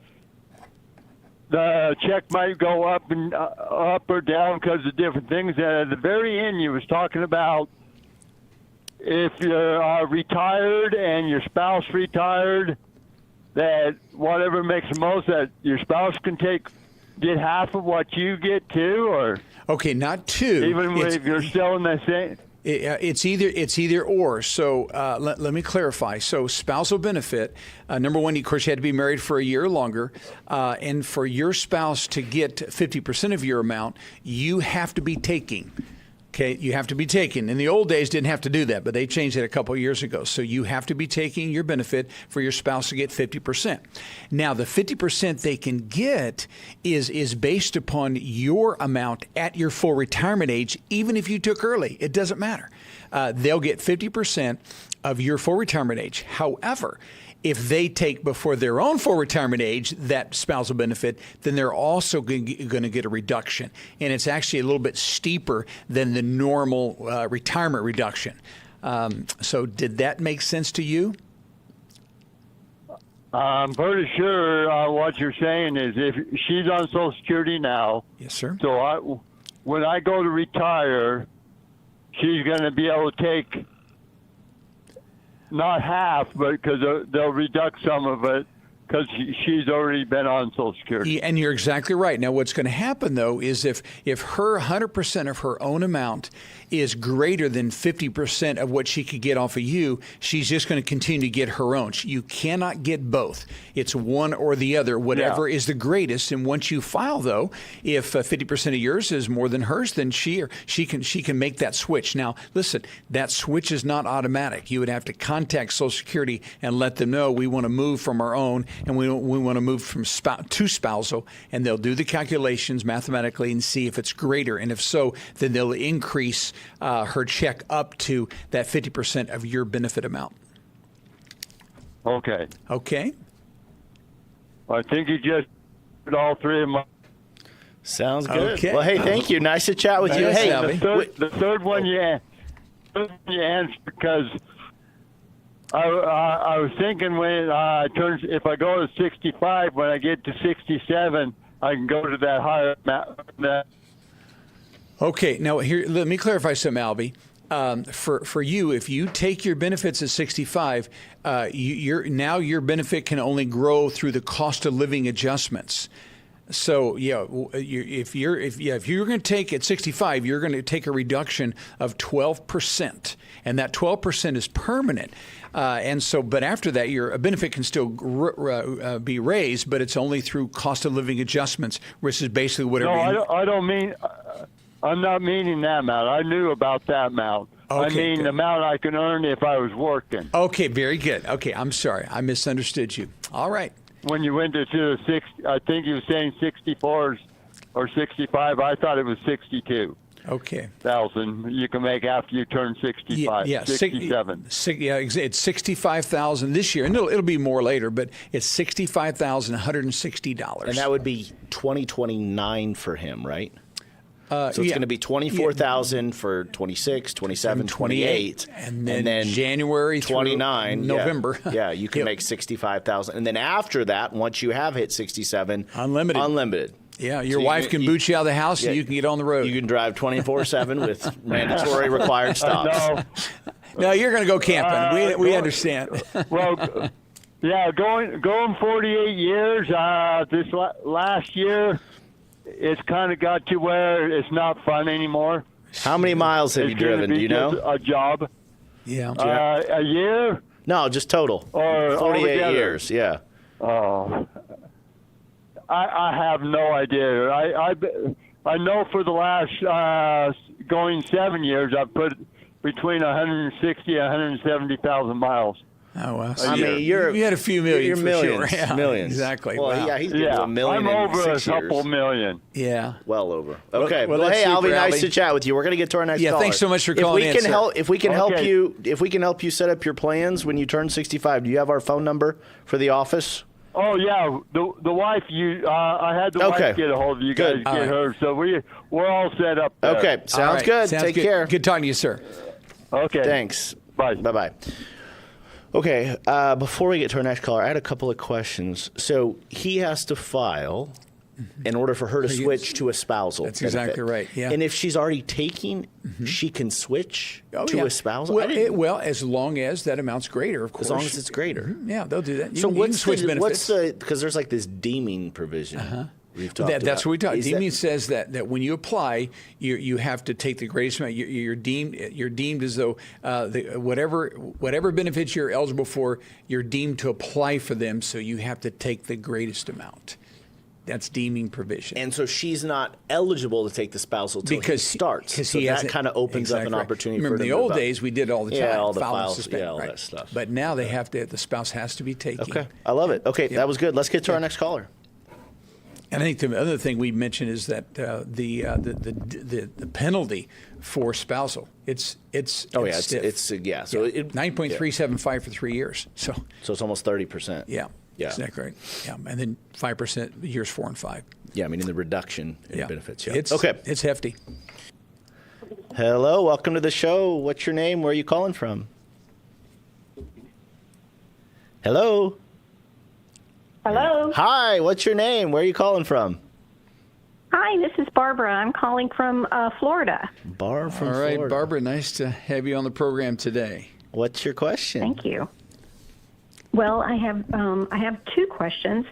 [SPEAKER 3] check might go up and up or down because of different things. And at the very end, you was talking about if you're retired and your spouse retired, that whatever makes the most, that your spouse can get half of what you get too, or
[SPEAKER 2] okay, not two.
[SPEAKER 3] Even if you're still in the same.
[SPEAKER 2] It's either or. So let me clarify. So spousal benefit, number one, of course, you had to be married for a year or longer, and for your spouse to get 50% of your amount, you have to be taking. Okay, you have to be taking. In the old days, didn't have to do that, but they changed it a couple of years ago. So you have to be taking your benefit for your spouse to get 50%. Now, the 50% they can get is based upon your amount at your full retirement age, even if you took early. It doesn't matter. They'll get 50% of your full retirement age. However, if they take before their own full retirement age that spousal benefit, then they're also going to get a reduction. And it's actually a little bit steeper than the normal retirement reduction. So did that make sense to you?
[SPEAKER 3] I'm pretty sure what you're saying is if she's on Social Security now.
[SPEAKER 2] Yes, sir.
[SPEAKER 3] So when I go to retire, she's going to be able to take not half, but because they'll reduct some of it because she's already been on Social Security.
[SPEAKER 2] And you're exactly right. Now, what's going to happen, though, is if her 100% of her own amount is greater than 50% of what she could get off of you, she's just going to continue to get her own. You cannot get both. It's one or the other, whatever is the greatest. And once you file, though, if 50% of yours is more than hers, then she can make that switch. Now, listen, that switch is not automatic. You would have to contact Social Security and let them know we want to move from our own and we want to move from to spousal, and they'll do the calculations mathematically and see if it's greater. And if so, then they'll increase her check up to that 50% of your benefit amount.
[SPEAKER 3] Okay.
[SPEAKER 2] Okay.
[SPEAKER 3] I think you just did all three of them.
[SPEAKER 1] Sounds good.
[SPEAKER 2] Okay.
[SPEAKER 1] Well, hey, thank you. Nice to chat with you.
[SPEAKER 2] Thanks,
[SPEAKER 1] Hey,
[SPEAKER 2] Albie.
[SPEAKER 3] The third one you answered because I was thinking when if I go to 65, when I get to 67, I can go to that higher amount.
[SPEAKER 2] Okay. Now, here, let me clarify something, Albie. For you, if you take your benefits at 65, your benefit can only grow through the cost of living adjustments. So if you're going to take at 65, you're going to take a reduction of 12%, and that 12% is permanent. But after that, your benefit can still be raised, but it's only through cost of living adjustments, which is basically whatever.
[SPEAKER 3] No, I don't mean. I'm not meaning that amount. I knew about that amount.
[SPEAKER 2] Okay,
[SPEAKER 3] I mean
[SPEAKER 2] good.
[SPEAKER 3] the amount I can earn if I was working.
[SPEAKER 2] Okay, very good. Okay, I'm sorry, I misunderstood you. All right.
[SPEAKER 3] When you went to the I think you were saying 64 or 65. I thought it was 62.
[SPEAKER 2] Okay.
[SPEAKER 3] Thousand you can make after you turn 65.
[SPEAKER 2] Yeah,
[SPEAKER 3] 67.
[SPEAKER 2] It's 65,000 this year, and it'll be more later. But it's $65,160,
[SPEAKER 1] And that would be 2029 for him, right? So it's going to be 24,000 for 26, 27, 28,
[SPEAKER 2] and then January
[SPEAKER 1] 29,
[SPEAKER 2] through November.
[SPEAKER 1] Yeah, you can make 65,000, and then after that, once you have hit 67, unlimited.
[SPEAKER 2] Yeah, your wife can boot you out of the house, and you can get on the road.
[SPEAKER 1] You can drive 24/7 with mandatory required stops.
[SPEAKER 2] No, you're going to go camping. We understand.
[SPEAKER 3] Well, yeah, going 48 years. This last year, it's kind of got to where it's not fun anymore.
[SPEAKER 1] How many miles have you driven? Do you know?
[SPEAKER 3] A job.
[SPEAKER 2] Yeah.
[SPEAKER 3] A year?
[SPEAKER 1] No, just total.
[SPEAKER 3] Or
[SPEAKER 1] 48
[SPEAKER 3] altogether?
[SPEAKER 1] years. Yeah.
[SPEAKER 3] Oh, I have no idea. I know for the last going 7 years, I've put between 160 and 170,000 miles.
[SPEAKER 2] Oh, well.
[SPEAKER 1] I mean,
[SPEAKER 2] you had a few million.
[SPEAKER 1] You're
[SPEAKER 2] for
[SPEAKER 1] millions.
[SPEAKER 2] Sure. Yeah,
[SPEAKER 1] millions.
[SPEAKER 2] Exactly.
[SPEAKER 1] Well,
[SPEAKER 2] wow.
[SPEAKER 1] yeah, he's getting to a million.
[SPEAKER 3] I'm
[SPEAKER 1] in
[SPEAKER 3] over
[SPEAKER 1] 6
[SPEAKER 3] a couple
[SPEAKER 1] years.
[SPEAKER 3] million.
[SPEAKER 2] Yeah.
[SPEAKER 1] Well over. Okay.
[SPEAKER 2] Well,
[SPEAKER 1] Well,
[SPEAKER 2] that's
[SPEAKER 1] hey, Albie,
[SPEAKER 2] super,
[SPEAKER 1] nice
[SPEAKER 2] Albie.
[SPEAKER 1] to chat with you. We're going to get to our next caller.
[SPEAKER 2] Thanks so much for calling in, sir.
[SPEAKER 1] If we can help
[SPEAKER 3] Okay.
[SPEAKER 1] you, if we can help you set up your plans when you turn 65, do you have our phone number for the office?
[SPEAKER 3] Oh yeah, the wife. I had the
[SPEAKER 1] Okay.
[SPEAKER 3] wife get a hold of you
[SPEAKER 1] Good.
[SPEAKER 3] guys,
[SPEAKER 2] All
[SPEAKER 3] get
[SPEAKER 2] right.
[SPEAKER 3] her. So we're all set up there.
[SPEAKER 1] Okay.
[SPEAKER 2] All
[SPEAKER 1] Sounds
[SPEAKER 2] right.
[SPEAKER 1] good.
[SPEAKER 2] Sounds
[SPEAKER 1] Take
[SPEAKER 2] good.
[SPEAKER 1] care.
[SPEAKER 2] Good talking to you, sir.
[SPEAKER 3] Okay.
[SPEAKER 1] Thanks.
[SPEAKER 3] Bye.
[SPEAKER 1] Bye-bye. Okay, before we get to our next caller, I had a couple of questions. So he has to file in order for her to switch to a spousal
[SPEAKER 2] That's
[SPEAKER 1] benefit.
[SPEAKER 2] exactly right, yeah.
[SPEAKER 1] And if she's already taking, she can switch to a spousal?
[SPEAKER 2] Well, as long as that amount's greater, of course.
[SPEAKER 1] As long as it's greater.
[SPEAKER 2] Yeah, they'll do that.
[SPEAKER 1] So
[SPEAKER 2] you can switch benefits.
[SPEAKER 1] because there's like this deeming provision we've talked about.
[SPEAKER 2] That's what we talk.
[SPEAKER 1] Is
[SPEAKER 2] Deeming
[SPEAKER 1] that-
[SPEAKER 2] says that when you apply, you have to take the greatest amount. You're deemed as though whatever benefits you're eligible for, you're deemed to apply for them. So you have to take the greatest amount. That's deeming provision.
[SPEAKER 1] And so she's not eligible to take the spousal until he starts. So that kind of opens up an opportunity
[SPEAKER 2] Remember,
[SPEAKER 1] for
[SPEAKER 2] in
[SPEAKER 1] them
[SPEAKER 2] the old
[SPEAKER 1] to vote.
[SPEAKER 2] days, we did all the time.
[SPEAKER 1] Yeah, all the
[SPEAKER 2] file and
[SPEAKER 1] files,
[SPEAKER 2] suspend,
[SPEAKER 1] all
[SPEAKER 2] right?
[SPEAKER 1] that stuff.
[SPEAKER 2] But now they have to. The spouse has to be taking.
[SPEAKER 1] Okay, I love it. Okay, that was good. Let's get to our next caller.
[SPEAKER 2] And I think the other thing we mentioned is that the penalty for spousal it's stiff.
[SPEAKER 1] So
[SPEAKER 2] 9.375 for 3 years. So
[SPEAKER 1] it's almost 30%.
[SPEAKER 2] Yeah. Exactly right. Yeah, and then 5% years 4 and 5.
[SPEAKER 1] Yeah, I mean in the reduction in benefits. Yeah.
[SPEAKER 2] It's hefty.
[SPEAKER 1] Hello, welcome to the show. What's your name? Where are you calling from? Hello.
[SPEAKER 4] Hello.
[SPEAKER 1] Hi, what's your name? Where are you calling from?
[SPEAKER 4] Hi, this is Barbara. I'm calling from Florida.
[SPEAKER 1] All
[SPEAKER 2] right,
[SPEAKER 1] Florida.
[SPEAKER 2] Barbara, nice to have you on the program today.
[SPEAKER 1] What's your question?
[SPEAKER 4] Thank you. Well, I have two questions.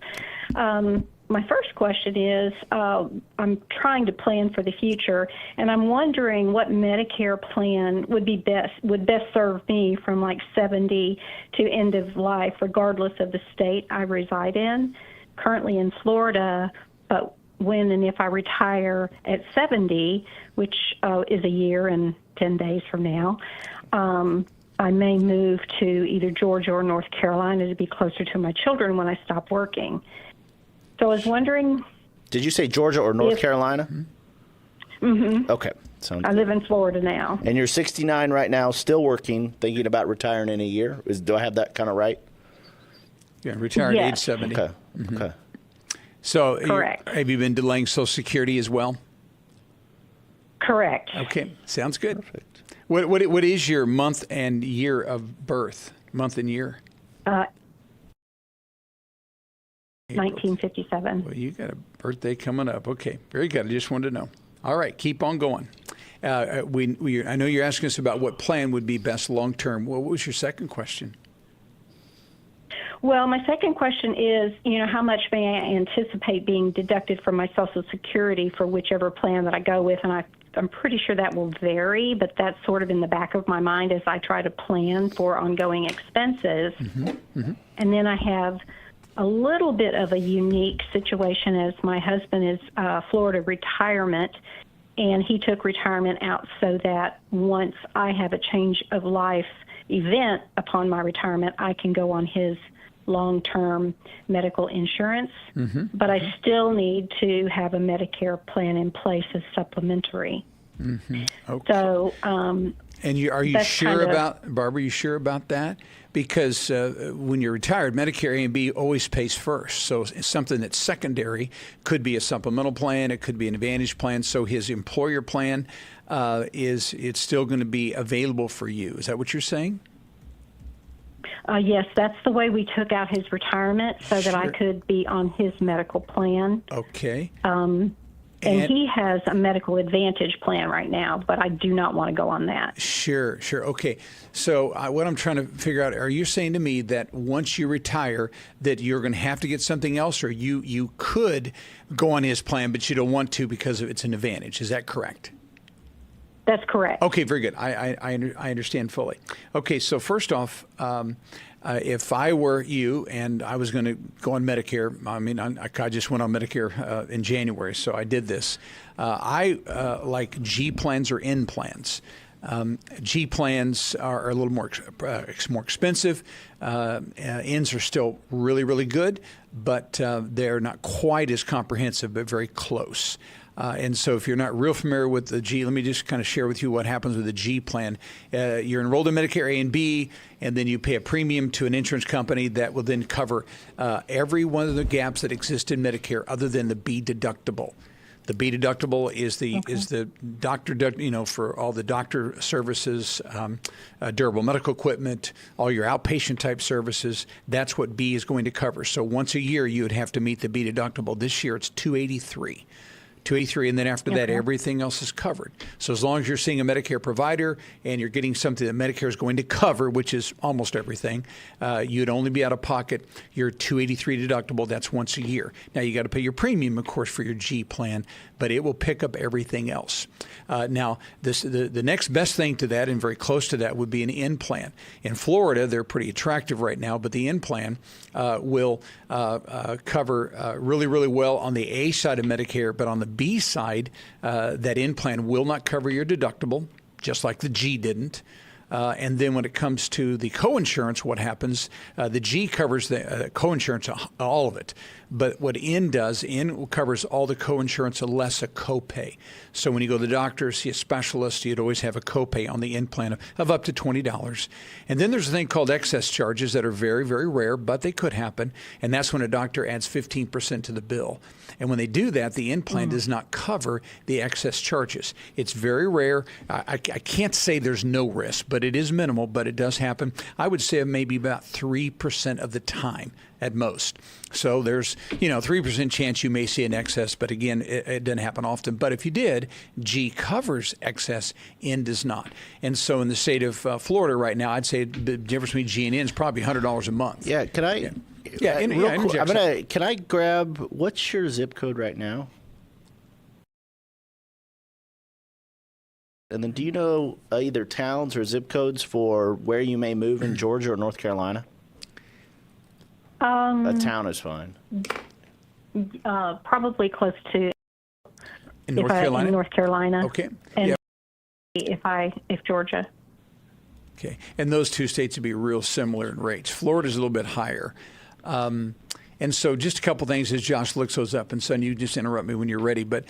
[SPEAKER 4] My first question is I'm trying to plan for the future, and I'm wondering what Medicare plan would best serve me from like 70 to end of life, regardless of the state I reside in. Currently in Florida, but when and if I retire at 70, which is a year and 10 days from now, I may move to either Georgia or North Carolina to be closer to my children when I stop working. So I was wondering.
[SPEAKER 1] Did you say Georgia or North Carolina?
[SPEAKER 4] Mm-hmm.
[SPEAKER 1] Okay. Sounds
[SPEAKER 4] I
[SPEAKER 1] good.
[SPEAKER 4] live in Florida now.
[SPEAKER 1] And you're 69 right now, still working, thinking about retiring in a year. Do I have that kind of right?
[SPEAKER 2] Yeah, retired at age 70.
[SPEAKER 1] Okay. Okay.
[SPEAKER 2] So
[SPEAKER 4] Correct.
[SPEAKER 2] Have you been delaying Social Security as well?
[SPEAKER 4] Correct.
[SPEAKER 2] Okay, sounds good. Perfect. What is your month and year of birth? Month and year?
[SPEAKER 4] 1957.
[SPEAKER 2] Well, you got a birthday coming up. Okay, very good. I just wanted to know. All right, keep on going. I know you're asking us about what plan would be best long term. What was your second question?
[SPEAKER 4] Well, my second question is, how much may I anticipate being deducted from my Social Security for whichever plan that I go with? And I'm pretty sure that will vary, but that's sort of in the back of my mind as I try to plan for ongoing expenses. And then I have a little bit of a unique situation as my husband is Florida retirement, and he took retirement out so that once I have a change of life event upon my retirement, I can go on his long-term medical insurance, but I still need to have a Medicare plan in place as supplementary.
[SPEAKER 2] Okay.
[SPEAKER 4] So,
[SPEAKER 2] and are you sure about, Barbara, you sure about that? Because when you're retired, Medicare A and B always pays first. So something that's secondary could be a supplemental plan, it could be an Advantage plan. So his employer plan it's still going to be available for you. Is that what you're saying?
[SPEAKER 4] Yes, that's the way we took out his retirement so that I could be on his medical plan.
[SPEAKER 2] Okay.
[SPEAKER 4] And he has a medical advantage plan right now, but I do not want to go on that.
[SPEAKER 2] Sure. Okay. So what I'm trying to figure out, are you saying to me that once you retire that you're going to have to get something else, or you could go on his plan, but you don't want to because it's an advantage? Is that correct?
[SPEAKER 4] That's correct.
[SPEAKER 2] Okay, very good. I understand fully. Okay, so first off, if I were you and I was going to go on Medicare, I mean, I just went on Medicare in January, so I did this. I like G plans or N plans. G plans are a little more expensive. Ns are still really, really good, but they're not quite as comprehensive, but very close. And so if you're not real familiar with the G, let me just kind of share with you what happens with the G plan. You're enrolled in Medicare A and B, and then you pay a premium to an insurance company that will then cover every one of the gaps that exist in Medicare other than the B deductible. The B deductible is the doctor, for all the doctor services, durable medical equipment, all your outpatient type services. That's what B is going to cover. So once a year, you would have to meet the B deductible. This year, it's $283. And then after that, everything else is covered. So as long as you're seeing a Medicare provider and you're getting something that Medicare is going to cover, which is almost everything, you'd only be out of pocket your $283 deductible. That's once a year. Now, you got to pay your premium, of course, for your G plan, but it will pick up everything else. Now, the next best thing to that and very close to that would be an N plan. In Florida, they're pretty attractive right now, but the N plan will cover really, really well on the A side of Medicare, but on the B side, that N plan will not cover your deductible, just like the G didn't. And then when it comes to the coinsurance, what happens? The G covers the coinsurance, all of it. But what N does, N covers all the coinsurance unless a copay. So when you go to the doctor, see a specialist, you'd always have a copay on the N plan of up to $20. And then there's a thing called excess charges that are very, very rare, but they could happen. And that's when a doctor adds 15% to the bill. And when they do that, the N plan does not cover the excess charges. It's very rare. I can't say there's no risk, but it is minimal, but it does happen. I would say maybe about 3% of the time at most. So there's, 3% chance you may see an excess, but again, it doesn't happen often. But if you did, G covers excess, N does not. And so in the state of Florida right now, I'd say the difference between G and N is probably $100 a month.
[SPEAKER 1] Yeah, can I? Can I grab, what's your zip code right now? And then do you know either towns or zip codes for where you may move in Georgia or North Carolina? A town is fine.
[SPEAKER 4] Probably close to
[SPEAKER 2] in North Carolina.
[SPEAKER 4] In North Carolina.
[SPEAKER 2] Okay.
[SPEAKER 4] And if Georgia.
[SPEAKER 2] Okay, and those two states would be real similar in rates. Florida's a little bit higher. And so just a couple things as Josh looks those up, and son, you just interrupt me when you're ready. But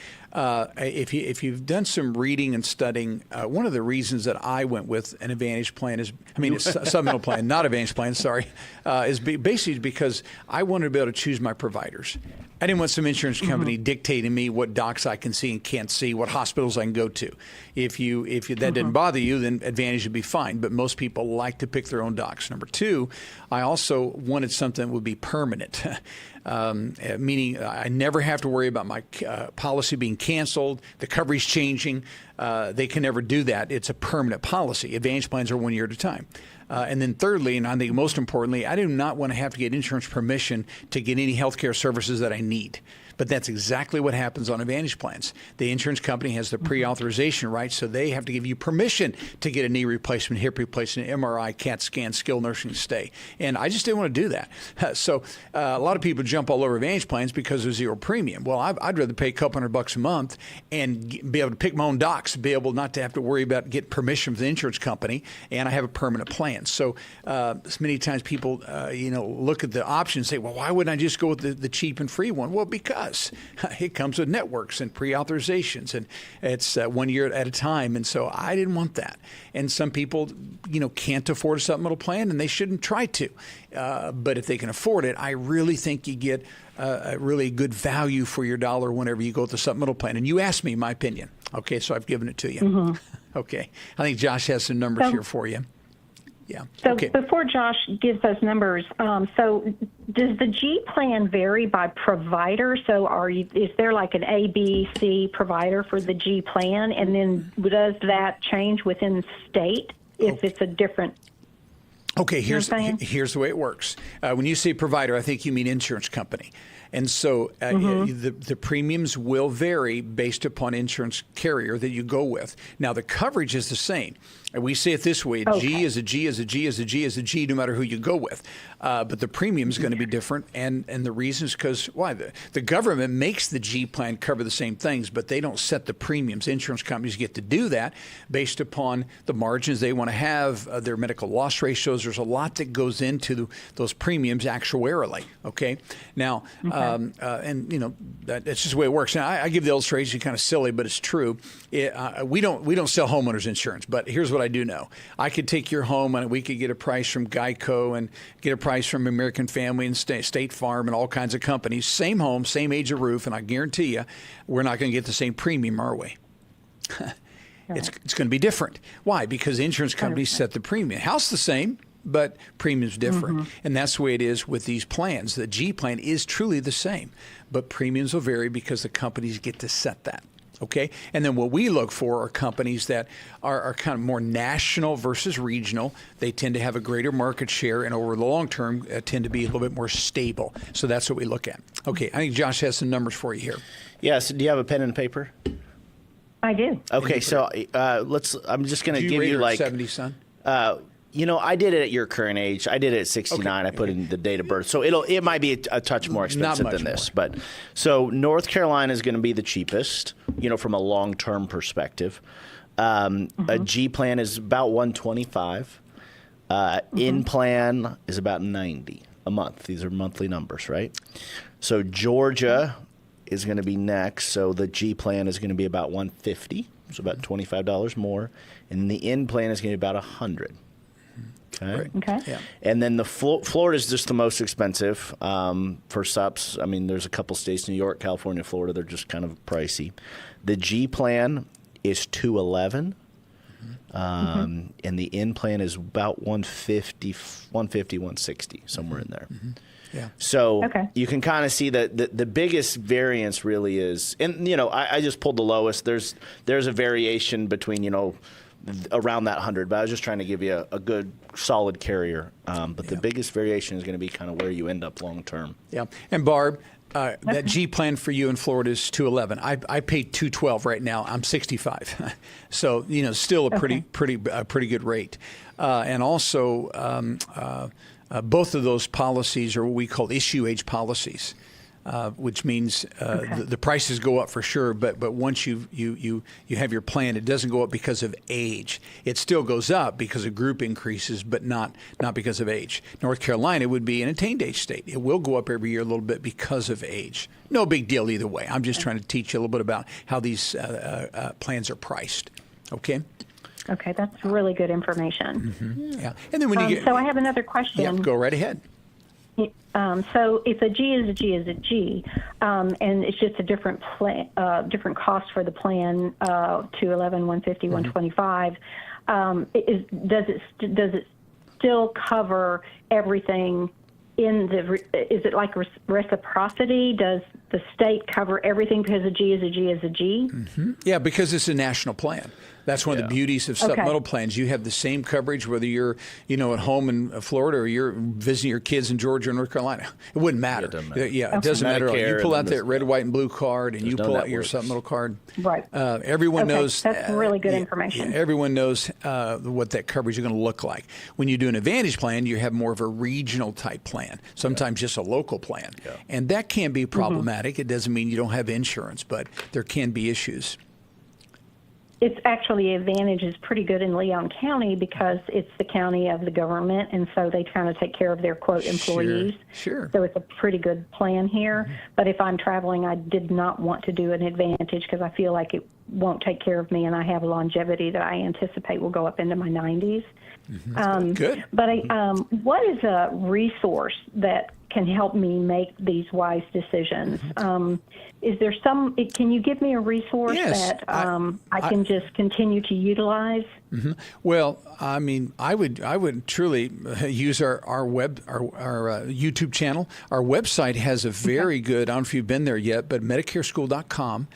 [SPEAKER 2] if you've done some reading and studying, one of the reasons that I went with an Advantage plan it's a supplemental plan, not Advantage plan, sorry, is basically because I wanted to be able to choose my providers. I didn't want some insurance company dictating me what docs I can see and can't see, what hospitals I can go to. If that didn't bother you, then Advantage would be fine. But most people like to pick their own docs. Number two, I also wanted something that would be permanent. meaning I never have to worry about my policy being canceled, the coverage changing. They can never do that. It's a permanent policy. Advantage plans are 1 year at a time. And then thirdly, and I think most importantly, I do not want to have to get insurance permission to get any health care services that I need. But that's exactly what happens on Advantage plans. The insurance company has the pre-authorization rights, so they have to give you permission to get a knee replacement, hip replacement, MRI, CAT scan, skilled nursing stay. And I just didn't want to do that. So a lot of people jump all over Advantage plans because there's zero premium. Well, I'd rather pay a couple $100 a month and be able to pick my own docs, be able not to have to worry about getting permission from the insurance company, and I have a permanent plan. So many times people, look at the options and say, well, why wouldn't I just go with the cheap and free one? Well, because it comes with networks and pre-authorizations, and it's 1 year at a time. And so I didn't want that. And some people, can't afford a supplemental plan, and they shouldn't try to. But if they can afford it, I really think you get a really good value for your dollar whenever you go with the supplemental plan. And you asked me my opinion. Okay, so I've given it to you. Okay. I think Josh has some numbers here for you. Yeah.
[SPEAKER 4] So
[SPEAKER 2] okay.
[SPEAKER 4] Before Josh gives those numbers, so does the G plan vary by provider? So is there like an A, B, C provider for the G plan? And then does that change within the state if it's a different?
[SPEAKER 2] Okay, here's the way it works. When you say provider, I think you mean insurance company. And so the premiums will vary based upon insurance carrier that you go with. Now, the coverage is the same. And we say it this way, G is a G is a G is a G is a G, no matter who you go with. But the premium is going to be different. And the reason is because, why? The government makes the G plan cover the same things, but they don't set the premiums. Insurance companies get to do that based upon the margins they want to have, their medical loss ratios. There's a lot that goes into those premiums actuarially, okay? Now, that's just the way it works. Now, I give the illustration kind of silly, but it's true. We don't sell homeowners insurance, but here's what I do know. I could take your home and we could get a price from Geico and get a price from American Family and State Farm and all kinds of companies. Same home, same age of roof, and I guarantee you we're not going to get the same premium, are we? It's going to be different. Why? Because insurance companies set the premium. House the same, but premium's different. And that's the way it is with these plans. The G plan is truly the same, but premiums will vary because the companies get to set that. Okay, and then what we look for are companies that are kind of more national versus regional. They tend to have a greater market share, and over the long term tend to be a little bit more stable. So that's what we look at. Okay, I think Josh has some numbers for you here.
[SPEAKER 1] Yes. Do you have a pen and paper?
[SPEAKER 4] I do.
[SPEAKER 1] Okay, so I'm just going to give you like
[SPEAKER 2] 70, son.
[SPEAKER 1] I did it at your current age. I did it at 69. I put in the date of birth. So it might be a touch more expensive than this. But so North Carolina is going to be the cheapest, from a long-term perspective. A G plan is about $125. In plan is about $90 a month. These are monthly numbers, right? So Georgia is going to be next. So the G plan is going to be about $150. So about $25 more. And the in plan is going to be about $100. Okay.
[SPEAKER 2] Yeah.
[SPEAKER 1] And then the Florida is just the most expensive for SUPs. I mean, there's a couple states, New York, California, Florida. They're just kind of pricey. The G plan is $211, and the in plan is about $150, $160, somewhere in there.
[SPEAKER 2] Yeah.
[SPEAKER 1] So you can kind of see that the biggest variance really is, and I just pulled the lowest. There's a variation between around that 100, but I was just trying to give you a good, solid carrier. But the biggest variation is going to be kind of where you end up long term. Yeah.
[SPEAKER 2] And Barb, that G plan for you in Florida is $211. I pay $212 right now. I'm 65, so still a pretty good rate. And also, both of those policies are what we call issue age policies. Which means the prices go up for sure, but once you have your plan, it doesn't go up because of age. It still goes up because of group increases, but not because of age. North Carolina would be an attained age state. It will go up every year a little bit because of age. No big deal either way. I'm just trying to teach you a little bit about how these plans are priced. Okay?
[SPEAKER 4] Okay, that's really good information.
[SPEAKER 2] Yeah, and then when you
[SPEAKER 4] so I have another question.
[SPEAKER 2] Yeah, go right ahead.
[SPEAKER 4] So if a G is a G is a G, and it's just a different different cost for the plan, $211, $150, $125. Does it still cover everything is it like reciprocity? Does the state cover everything because a G is a G is a G?
[SPEAKER 2] Mm-hmm. Yeah, because it's a national plan. That's one of the beauties of supplemental plans. You have the same coverage whether you're, at home in Florida or you're visiting your kids in Georgia or North Carolina. It wouldn't matter. It doesn't matter. You pull out that red, white, and blue card, and you pull out your supplemental card.
[SPEAKER 4] Right.
[SPEAKER 2] Everyone knows.
[SPEAKER 4] That's really good information.
[SPEAKER 2] Everyone knows what that coverage is going to look like. When you do an Advantage plan, you have more of a regional type plan, sometimes just a local plan. Yeah. And that can be problematic. It doesn't mean you don't have insurance, but there can be issues.
[SPEAKER 4] It's actually Advantage is pretty good in Leon County because it's the county of the government, and so they kind of take care of their, quote, employees.
[SPEAKER 2] Sure.
[SPEAKER 4] So it's a pretty good plan here. But if I'm traveling, I did not want to do an Advantage because I feel like it won't take care of me, and I have longevity that I anticipate will go up into my 90s.
[SPEAKER 2] Good.
[SPEAKER 4] But what is a resource that can help me make these wise decisions? Is there can you give me a resource that I can just continue to utilize?
[SPEAKER 2] Well, I mean, I would truly use our YouTube channel. Our website has a very good, I don't know if you've been there yet, but MedicareSchool.com.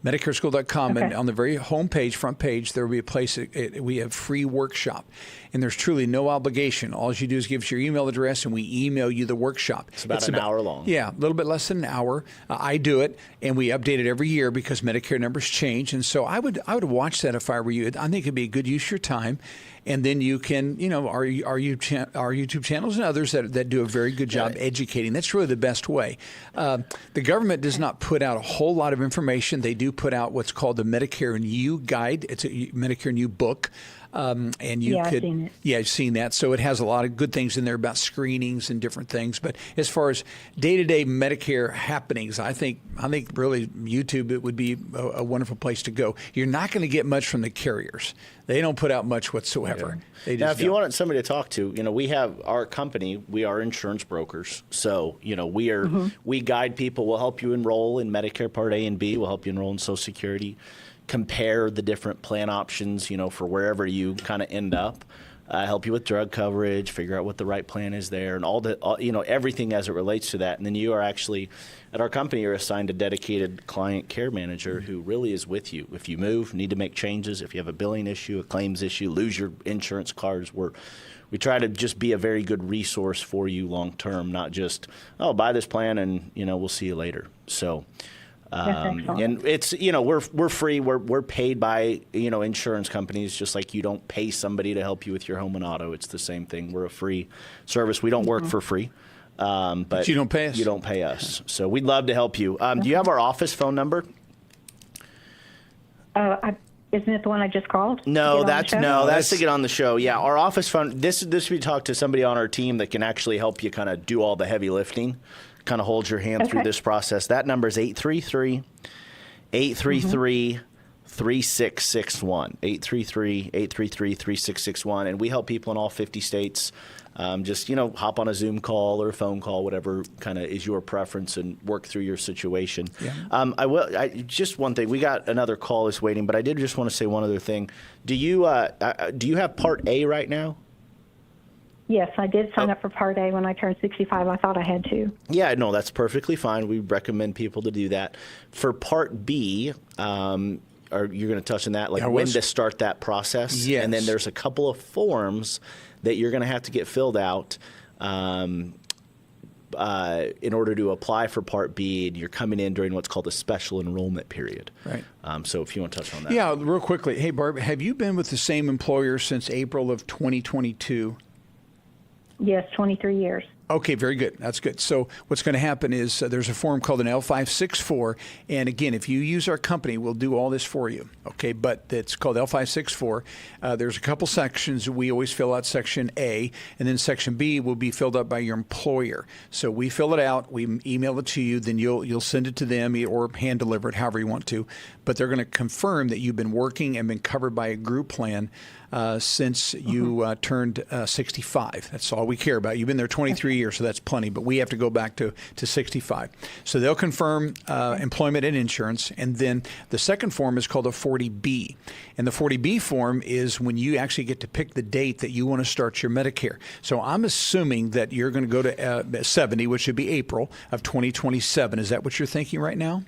[SPEAKER 2] MedicareSchool.com, and on the very home page, front page, there will be a place, we have free workshop. And there's truly no obligation. All you do is give us your email address, and we email you the workshop.
[SPEAKER 1] It's about an hour long.
[SPEAKER 2] Yeah, a little bit less than an hour. I do it, and we update it every year because Medicare numbers change. And so I would watch that if I were you. I think it'd be a good use of your time. And then you can, our YouTube channels and others that do a very good job educating. That's really the best way. The government does not put out a whole lot of information. They do put out what's called the Medicare and You Guide. It's a Medicare and You book. And you
[SPEAKER 4] I've seen it.
[SPEAKER 2] Yeah, I've seen that. So it has a lot of good things in there about screenings and different things. But as far as day-to-day Medicare happenings, I think really YouTube, it would be a wonderful place to go. You're not going to get much from the carriers. They don't put out much whatsoever.
[SPEAKER 1] Yeah. Now, if you wanted somebody to talk to, we have our company. We are insurance brokers. So, we guide people. We'll help you enroll in Medicare Part A and B. We'll help you enroll in Social Security. Compare the different plan options, for wherever you kind of end up. Help you with drug coverage, figure out what the right plan is there, and all everything as it relates to that. And then you are actually, at our company, you're assigned a dedicated client care manager who really is with you. If you move, need to make changes, if you have a billing issue, a claims issue, lose your insurance cards, we try to just be a very good resource for you long term, not just, buy this plan and, we'll see you later. So. And it's, we're free. We're paid by, insurance companies, just like you don't pay somebody to help you with your home and auto. It's the same thing. We're a free service. We don't work for free. But
[SPEAKER 2] you don't pay us.
[SPEAKER 1] You don't pay us. So we'd love to help you. Do you have our office phone number?
[SPEAKER 4] Isn't it the one I just called?
[SPEAKER 1] No, that's to get on the show. Yeah, our office phone. This we talk to somebody on our team that can actually help you kind of do all the heavy lifting. Kind of hold your hand through this process. That number is 833-833-3661. 833-833-3661. And we help people in all 50 states. Just, hop on a Zoom call or a phone call, whatever kind of is your preference, and work through your situation. Yeah. Just one thing. We got another call that's waiting, but I did just want to say one other thing. Do you have Part A right now?
[SPEAKER 4] Yes, I did sign up for Part A when I turned 65. I thought I had to.
[SPEAKER 1] Yeah, no, that's perfectly fine. We recommend people to do that. For Part B, are you going to touch on that, when to start that process?
[SPEAKER 2] Yes.
[SPEAKER 1] And then there's a couple of forms that you're going to have to get filled out in order to apply for Part B, and you're coming in during what's called a special enrollment period.
[SPEAKER 2] Right.
[SPEAKER 1] So if you want to touch on that.
[SPEAKER 2] Yeah, real quickly. Hey, Barb, have you been with the same employer since April of 2022?
[SPEAKER 4] Yes, 23 years.
[SPEAKER 2] Okay, very good. That's good. So what's going to happen is there's a form called an L564. And again, if you use our company, we'll do all this for you. Okay, but it's called L564. There's a couple sections. We always fill out Section A, and then Section B will be filled out by your employer. So we fill it out, we email it to you, then you'll send it to them or hand deliver it, however you want to. But they're going to confirm that you've been working and been covered by a group plan since you turned 65. That's all we care about. You've been there 23 years, so that's plenty, but we have to go back to 65. So they'll confirm employment and insurance, and then the second form is called a 40B. And the 40B form is when you actually get to pick the date that you want to start your Medicare. So I'm assuming that you're going to go to 70, which would be April of 2027. Is that what you're thinking right now?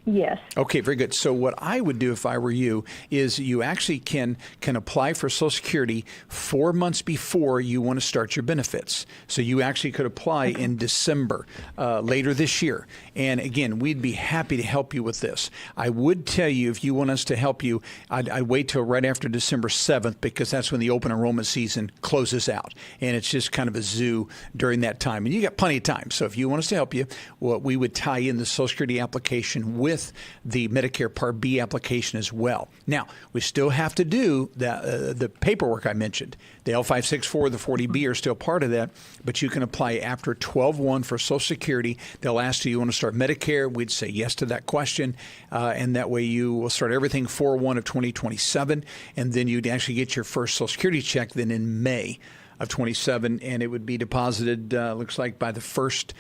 [SPEAKER 4] Yes.
[SPEAKER 2] Okay, very good. So what I would do if I were you is you actually can apply for Social Security 4 months before you want to start your benefits. So you actually could apply in December later this year. And again, we'd be happy to help you with this. I would tell you if you want us to help you, I'd wait till right after December 7th because that's when the open enrollment season closes out. And it's just kind of a zoo during that time. And you got plenty of time. So if you want us to help you, well, we would tie in the Social Security application with the Medicare Part B application as well. Now, we still have to do the paperwork I mentioned. The L564, the 40B are still part of that, but you can apply after 12/1 for Social Security. They'll ask you want to start Medicare. We'd say yes to that question, and that way you will start everything 4/1 of 2027, and then you'd actually get your first Social Security check then in May of 27, and it would be deposited, looks like by the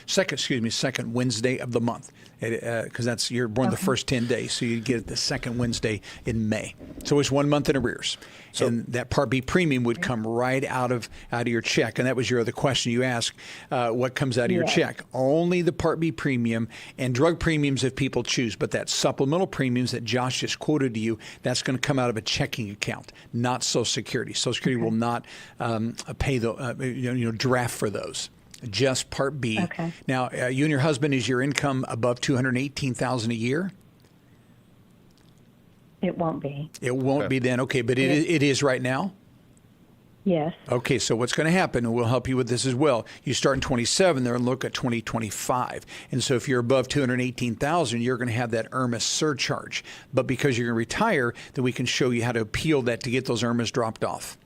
[SPEAKER 2] second Wednesday of the month, because you're born the first 10 days, so you get it the second Wednesday in May. So it's 1 month in arrears. And that Part B premium would come right out of your check. And that was your other question you asked, what comes out of your check? Only the Part B premium and drug premiums if people choose. But that supplemental premiums that Josh just quoted to you, that's going to come out of a checking account, not Social Security. Social Security will not pay the draft for those. Just Part B.
[SPEAKER 4] Okay.
[SPEAKER 2] Now, you and your husband, is your income above $218,000 a year?
[SPEAKER 4] It won't be.
[SPEAKER 2] It won't be then. Okay, but it is right now?
[SPEAKER 4] Yes.
[SPEAKER 2] Okay, so what's going to happen, and we'll help you with this as well. You start in 27, they're going to look at 2025. And so if you're above 218,000, you're going to have that IRMAA surcharge. But because you're going to retire, then we can show you how to appeal that to get those IRMAAs dropped off.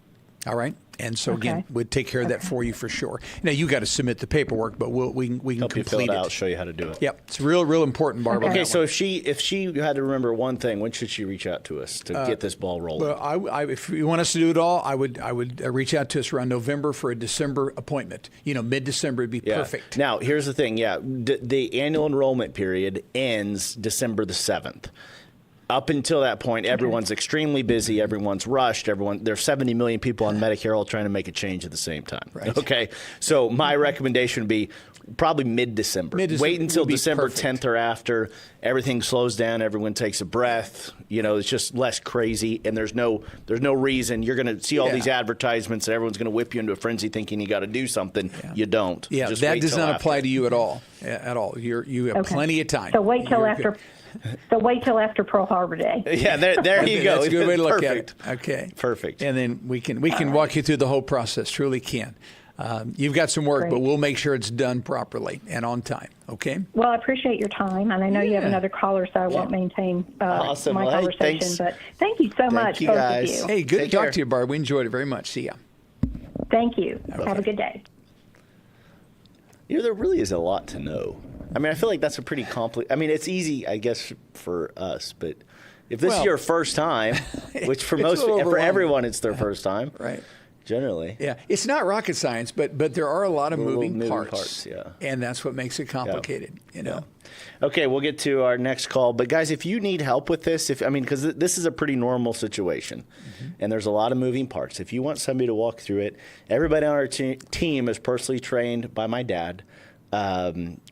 [SPEAKER 2] All right? And so, again, we'd take care of that for you for sure. Now, you got to submit the paperwork, but we can
[SPEAKER 1] help you
[SPEAKER 2] complete
[SPEAKER 1] fill it
[SPEAKER 2] it.
[SPEAKER 1] out, show you how to do it.
[SPEAKER 2] Yep. It's real important, Barbara.
[SPEAKER 1] Okay, so if she had to remember one thing, when should she reach out to us to get this ball rolling?
[SPEAKER 2] Well, if you want us to do it all, I would reach out to us around November for a December appointment. Mid-December would be perfect.
[SPEAKER 1] Now, here's the thing. Yeah, the annual enrollment period ends December the 7th. Up until that point, everyone's extremely busy. Everyone's rushed. There's 70 million people on Medicare all trying to make a change at the same time.
[SPEAKER 2] Right.
[SPEAKER 1] Okay, so my recommendation would be probably mid-December. Wait until December 10th or after. Everything slows down. Everyone takes a breath. It's just less crazy, and there's no reason you're going to see all these advertisements and everyone's going to whip you into a frenzy thinking you got to do something. Yeah. You don't.
[SPEAKER 2] Yeah,
[SPEAKER 1] just
[SPEAKER 2] that does not apply to you at all. At all. You have plenty of time.
[SPEAKER 4] So wait till after. So wait till after Pearl Harbor Day.
[SPEAKER 1] Yeah, there you go.
[SPEAKER 2] That's a good way to look at
[SPEAKER 1] it.
[SPEAKER 2] Okay.
[SPEAKER 1] Perfect.
[SPEAKER 2] And then we can walk you through the whole process. Truly can. You've got some work, but we'll make sure it's done properly and on time. Okay?
[SPEAKER 4] Well, I appreciate your time, and I know you have another caller, so I won't maintain my conversation. But thank you so much, both of you.
[SPEAKER 2] Hey, good to talk to you, Barb. We enjoyed it very much. See ya.
[SPEAKER 4] Thank you. Okay. Have a good day.
[SPEAKER 1] There really is a lot to know. I mean, I feel like that's a pretty complicated. I mean, it's easy, I guess, for us, but if this is your first time, which for everyone, it's their first time,
[SPEAKER 2] right?
[SPEAKER 1] Generally,
[SPEAKER 2] yeah, it's not rocket science, but there are a lot of moving parts,
[SPEAKER 1] yeah,
[SPEAKER 2] and that's what makes it complicated.
[SPEAKER 1] Yeah. Okay, we'll get to our next call, but guys, if you need help with this, because this is a pretty normal situation, and there's a lot of moving parts. If you want somebody to walk through it, everybody on our team is personally trained by my dad.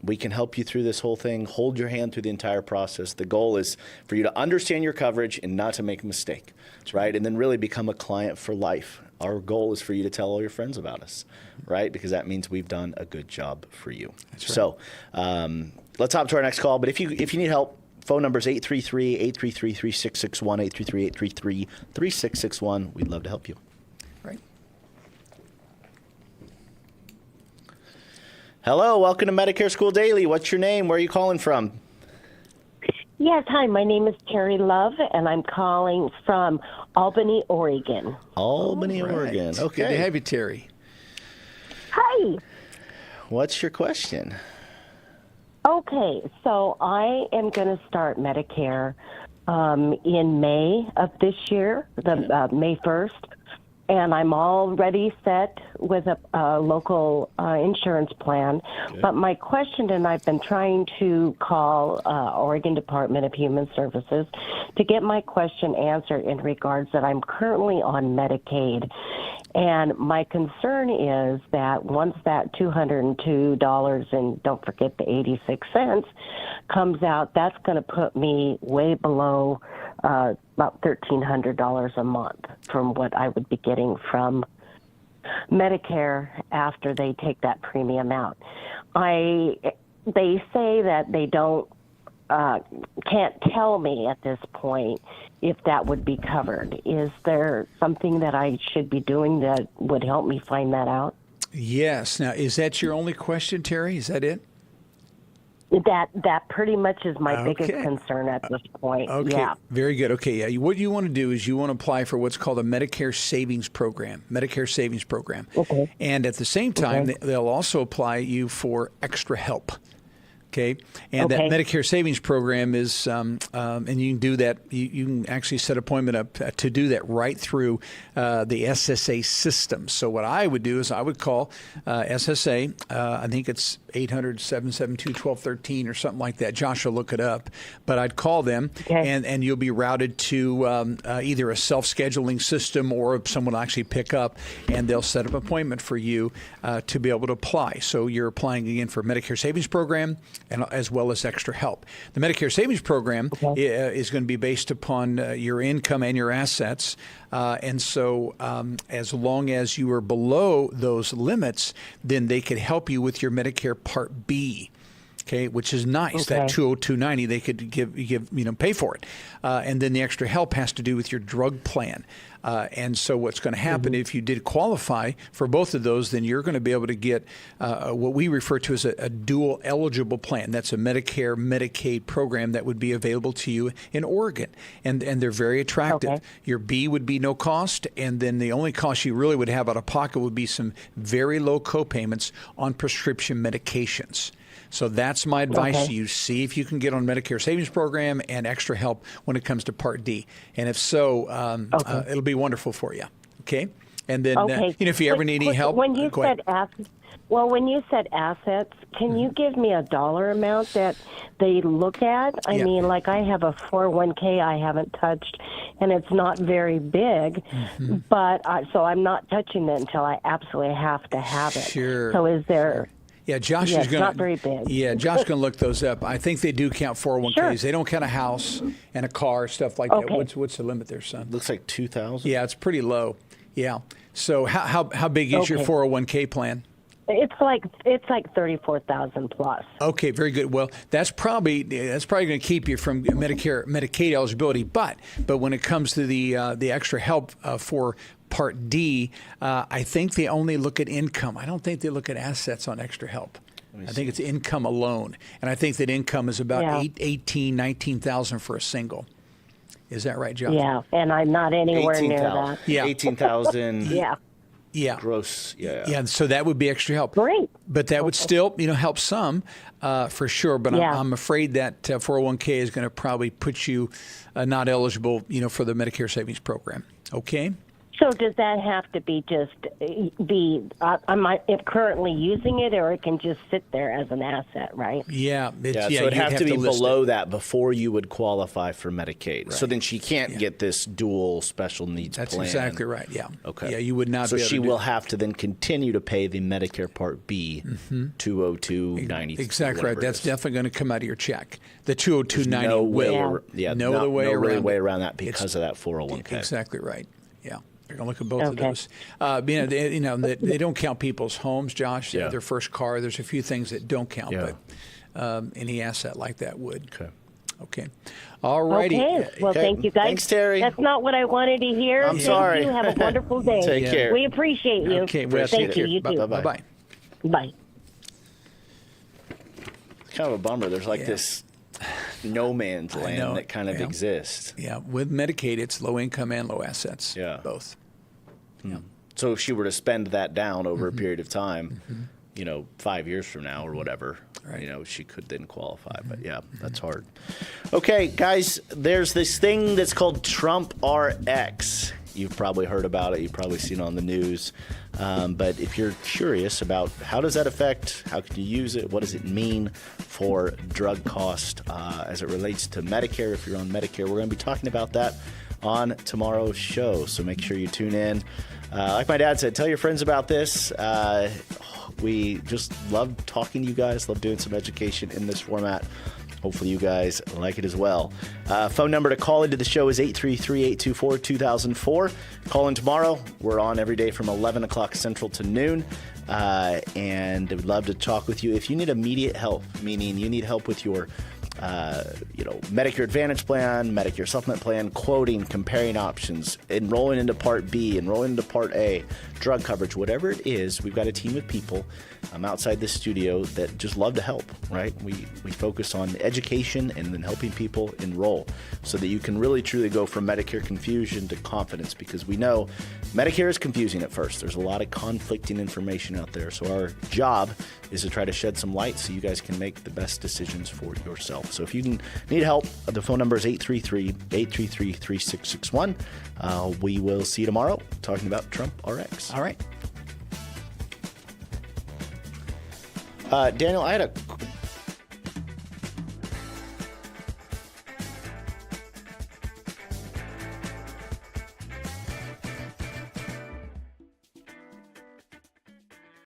[SPEAKER 1] We can help you through this whole thing, hold your hand through the entire process. The goal is for you to understand your coverage and not to make a mistake, right? And then really become a client for life. Our goal is for you to tell all your friends about us, right? Because that means we've done a good job for you.
[SPEAKER 2] That's right.
[SPEAKER 1] So let's hop to our next call. But if you need help, phone number is 833-833-3661, 833-833-3661. We'd love to help you.
[SPEAKER 2] Right.
[SPEAKER 1] Hello, welcome to Medicare School Daily. What's your name? Where are you calling from?
[SPEAKER 5] Yes, hi, my name is Terry Love, and I'm calling from Albany, Oregon.
[SPEAKER 1] Albany, Oregon. Okay.
[SPEAKER 2] Good to have you, Terry.
[SPEAKER 5] Hi.
[SPEAKER 1] What's your question?
[SPEAKER 5] Okay, so I am going to start Medicare in May of this year, May 1st. and I'm already set with a local insurance plan.
[SPEAKER 1] Okay.
[SPEAKER 5] But my question, and I've been trying to call Oregon Department of Human Services to get my question answered in regards that I'm currently on Medicaid. And my concern is that once that $202, and don't forget the 86 cents, comes out, that's going to put me way below about $1,300 a month from what I would be getting from Medicare after they take that premium out. They say that they can't tell me at this point if that would be covered. Is there something that I should be doing that would help me find that out?
[SPEAKER 2] Yes. Now, is that your only question, Terry? Is that it?
[SPEAKER 5] That pretty much is my biggest concern at this point.
[SPEAKER 2] Okay,
[SPEAKER 5] Yeah.
[SPEAKER 2] very good. Okay, yeah. What you want to do is you want to apply for what's called a Medicare Savings Program.
[SPEAKER 5] Okay.
[SPEAKER 2] And at the same time, they'll also apply you for extra help. Okay, and that Medicare Savings Program is, and you can do that. You can actually set an appointment up to do that right through the SSA system. So what I would do is I would call SSA. I think it's 800-772-1213 or something like that. Josh will look it up, but I'd call them, and you'll be routed to either a self-scheduling system or someone will actually pick up, and they'll set up an appointment for you to be able to apply. So you're applying again for Medicare Savings Program, and as well as extra help. The Medicare Savings Program is going to be based upon your income and your assets. And so as long as you are below those limits, then they could help you with your Medicare Part B. Okay, which is nice. That $202.90 they could give pay for it, and then the extra help has to do with your drug plan. And so what's going to happen if you did qualify for both of those, then you're going to be able to get what we refer to as a dual eligible plan. That's a Medicare Medicaid program that would be available to you in Oregon, and they're very attractive. Your B would be no cost, and then the only cost you really would have out of pocket would be some very low copayments on prescription medications. So that's my advice to you. See if you can get on Medicare Savings Program and extra help when it comes to Part D. And if so, it'll be wonderful for you. Okay? And then, if you ever need any help,
[SPEAKER 5] when you said assets, can you give me a dollar amount that they look at? I mean, like I have a 401k I haven't touched, and it's not very big, but so I'm not touching it until I absolutely have to have it.
[SPEAKER 2] Sure.
[SPEAKER 5] So is there...
[SPEAKER 2] Yeah, Josh is going to.
[SPEAKER 5] Not very big.
[SPEAKER 2] Yeah, Josh is going to look those up. I think they do count 401ks.
[SPEAKER 5] Sure.
[SPEAKER 2] They don't count a house and a car, stuff like that. What's the limit there, son?
[SPEAKER 1] Looks like 2,000.
[SPEAKER 2] Yeah, it's pretty low. Yeah. So how big is your 401k plan?
[SPEAKER 5] It's like 34,000 plus.
[SPEAKER 2] Okay, very good. Well, that's probably going to keep you from Medicaid eligibility. But when it comes to the extra help for Part D, I think they only look at income. I don't think they look at assets on extra help. I think it's income alone, and I think that income is about 19,000 for a single. Is that right, Josh?
[SPEAKER 5] Yeah, and I'm not anywhere near that.
[SPEAKER 2] Yeah,
[SPEAKER 1] 18,000.
[SPEAKER 5] Yeah.
[SPEAKER 1] Gross.
[SPEAKER 2] Yeah. So that would be extra help.
[SPEAKER 5] Great.
[SPEAKER 2] But that would still, help some, for sure. But I'm afraid that 401k is going to probably put you not eligible, for the Medicare Savings Program. Okay.
[SPEAKER 5] So does that have to be am I currently using it, or it can just sit there as an asset, right?
[SPEAKER 1] Yeah. So it'd have to be below that before you would qualify for Medicaid. Right. So then she can't get this dual special needs plan.
[SPEAKER 2] That's exactly right. Yeah.
[SPEAKER 1] Okay.
[SPEAKER 2] Yeah, you would not.
[SPEAKER 1] So
[SPEAKER 2] be able
[SPEAKER 1] she
[SPEAKER 2] to
[SPEAKER 1] will have to then continue to pay the Medicare Part B, $202.90.
[SPEAKER 2] Exactly right. That's definitely going to come out of your check. The $202.90 will.
[SPEAKER 1] No other way around that because of that 401k.
[SPEAKER 2] Exactly right. Yeah. You're going to look at both of those. They don't count people's homes, Josh.
[SPEAKER 1] Yeah.
[SPEAKER 2] Their first car. There's a few things that don't count, but any asset like that would. Okay. All righty.
[SPEAKER 5] Okay. Well, thank you, guys.
[SPEAKER 1] Thanks, Terry.
[SPEAKER 5] That's not what I wanted to hear.
[SPEAKER 1] I'm sorry.
[SPEAKER 5] You have a wonderful day.
[SPEAKER 1] Take care.
[SPEAKER 5] We appreciate you.
[SPEAKER 2] Okay. Well,
[SPEAKER 5] thank you. You too.
[SPEAKER 2] Bye-bye.
[SPEAKER 5] Bye.
[SPEAKER 1] It's kind of a bummer. There's this no man's land that kind of exists.
[SPEAKER 2] Yeah. With Medicaid, it's low income and low assets.
[SPEAKER 1] Yeah.
[SPEAKER 2] Both.
[SPEAKER 1] Yeah. So if she were to spend that down over a period of time, 5 years from now or whatever, she could then qualify. But that's hard. Okay, guys, there's this thing that's called Trump RX. You've probably heard about it. You've probably seen it on the news. But if you're curious about how does that affect, how can you use it, what does it mean for drug cost as it relates to Medicare, if you're on Medicare, we're going to be talking about that on tomorrow's show. So make sure you tune in. Like my dad said, tell your friends about this. We just love talking to you guys, love doing some education in this format. Hopefully you guys like it as well. Phone number to call into the show is 833-824-2004. Call in tomorrow. We're on every day from 11 o'clock Central to noon. And we'd love to talk with you. If you need immediate help, meaning you need help with your Medicare Advantage plan, Medicare Supplement plan, quoting, comparing options, enrolling into Part B, enrolling into Part A, drug coverage, whatever it is, we've got a team of people outside the studio that just love to help, right? We focus on education and then helping people enroll so that you can really truly go from Medicare confusion to confidence, because we know Medicare is confusing at first. There's a lot of conflicting information out there. So our job is to try to shed some light so you guys can make the best decisions for yourself. So if you need help, the phone number is 833-833-3661. We will see you tomorrow talking about Trump RX.
[SPEAKER 2] All right.
[SPEAKER 1] Daniel, I had a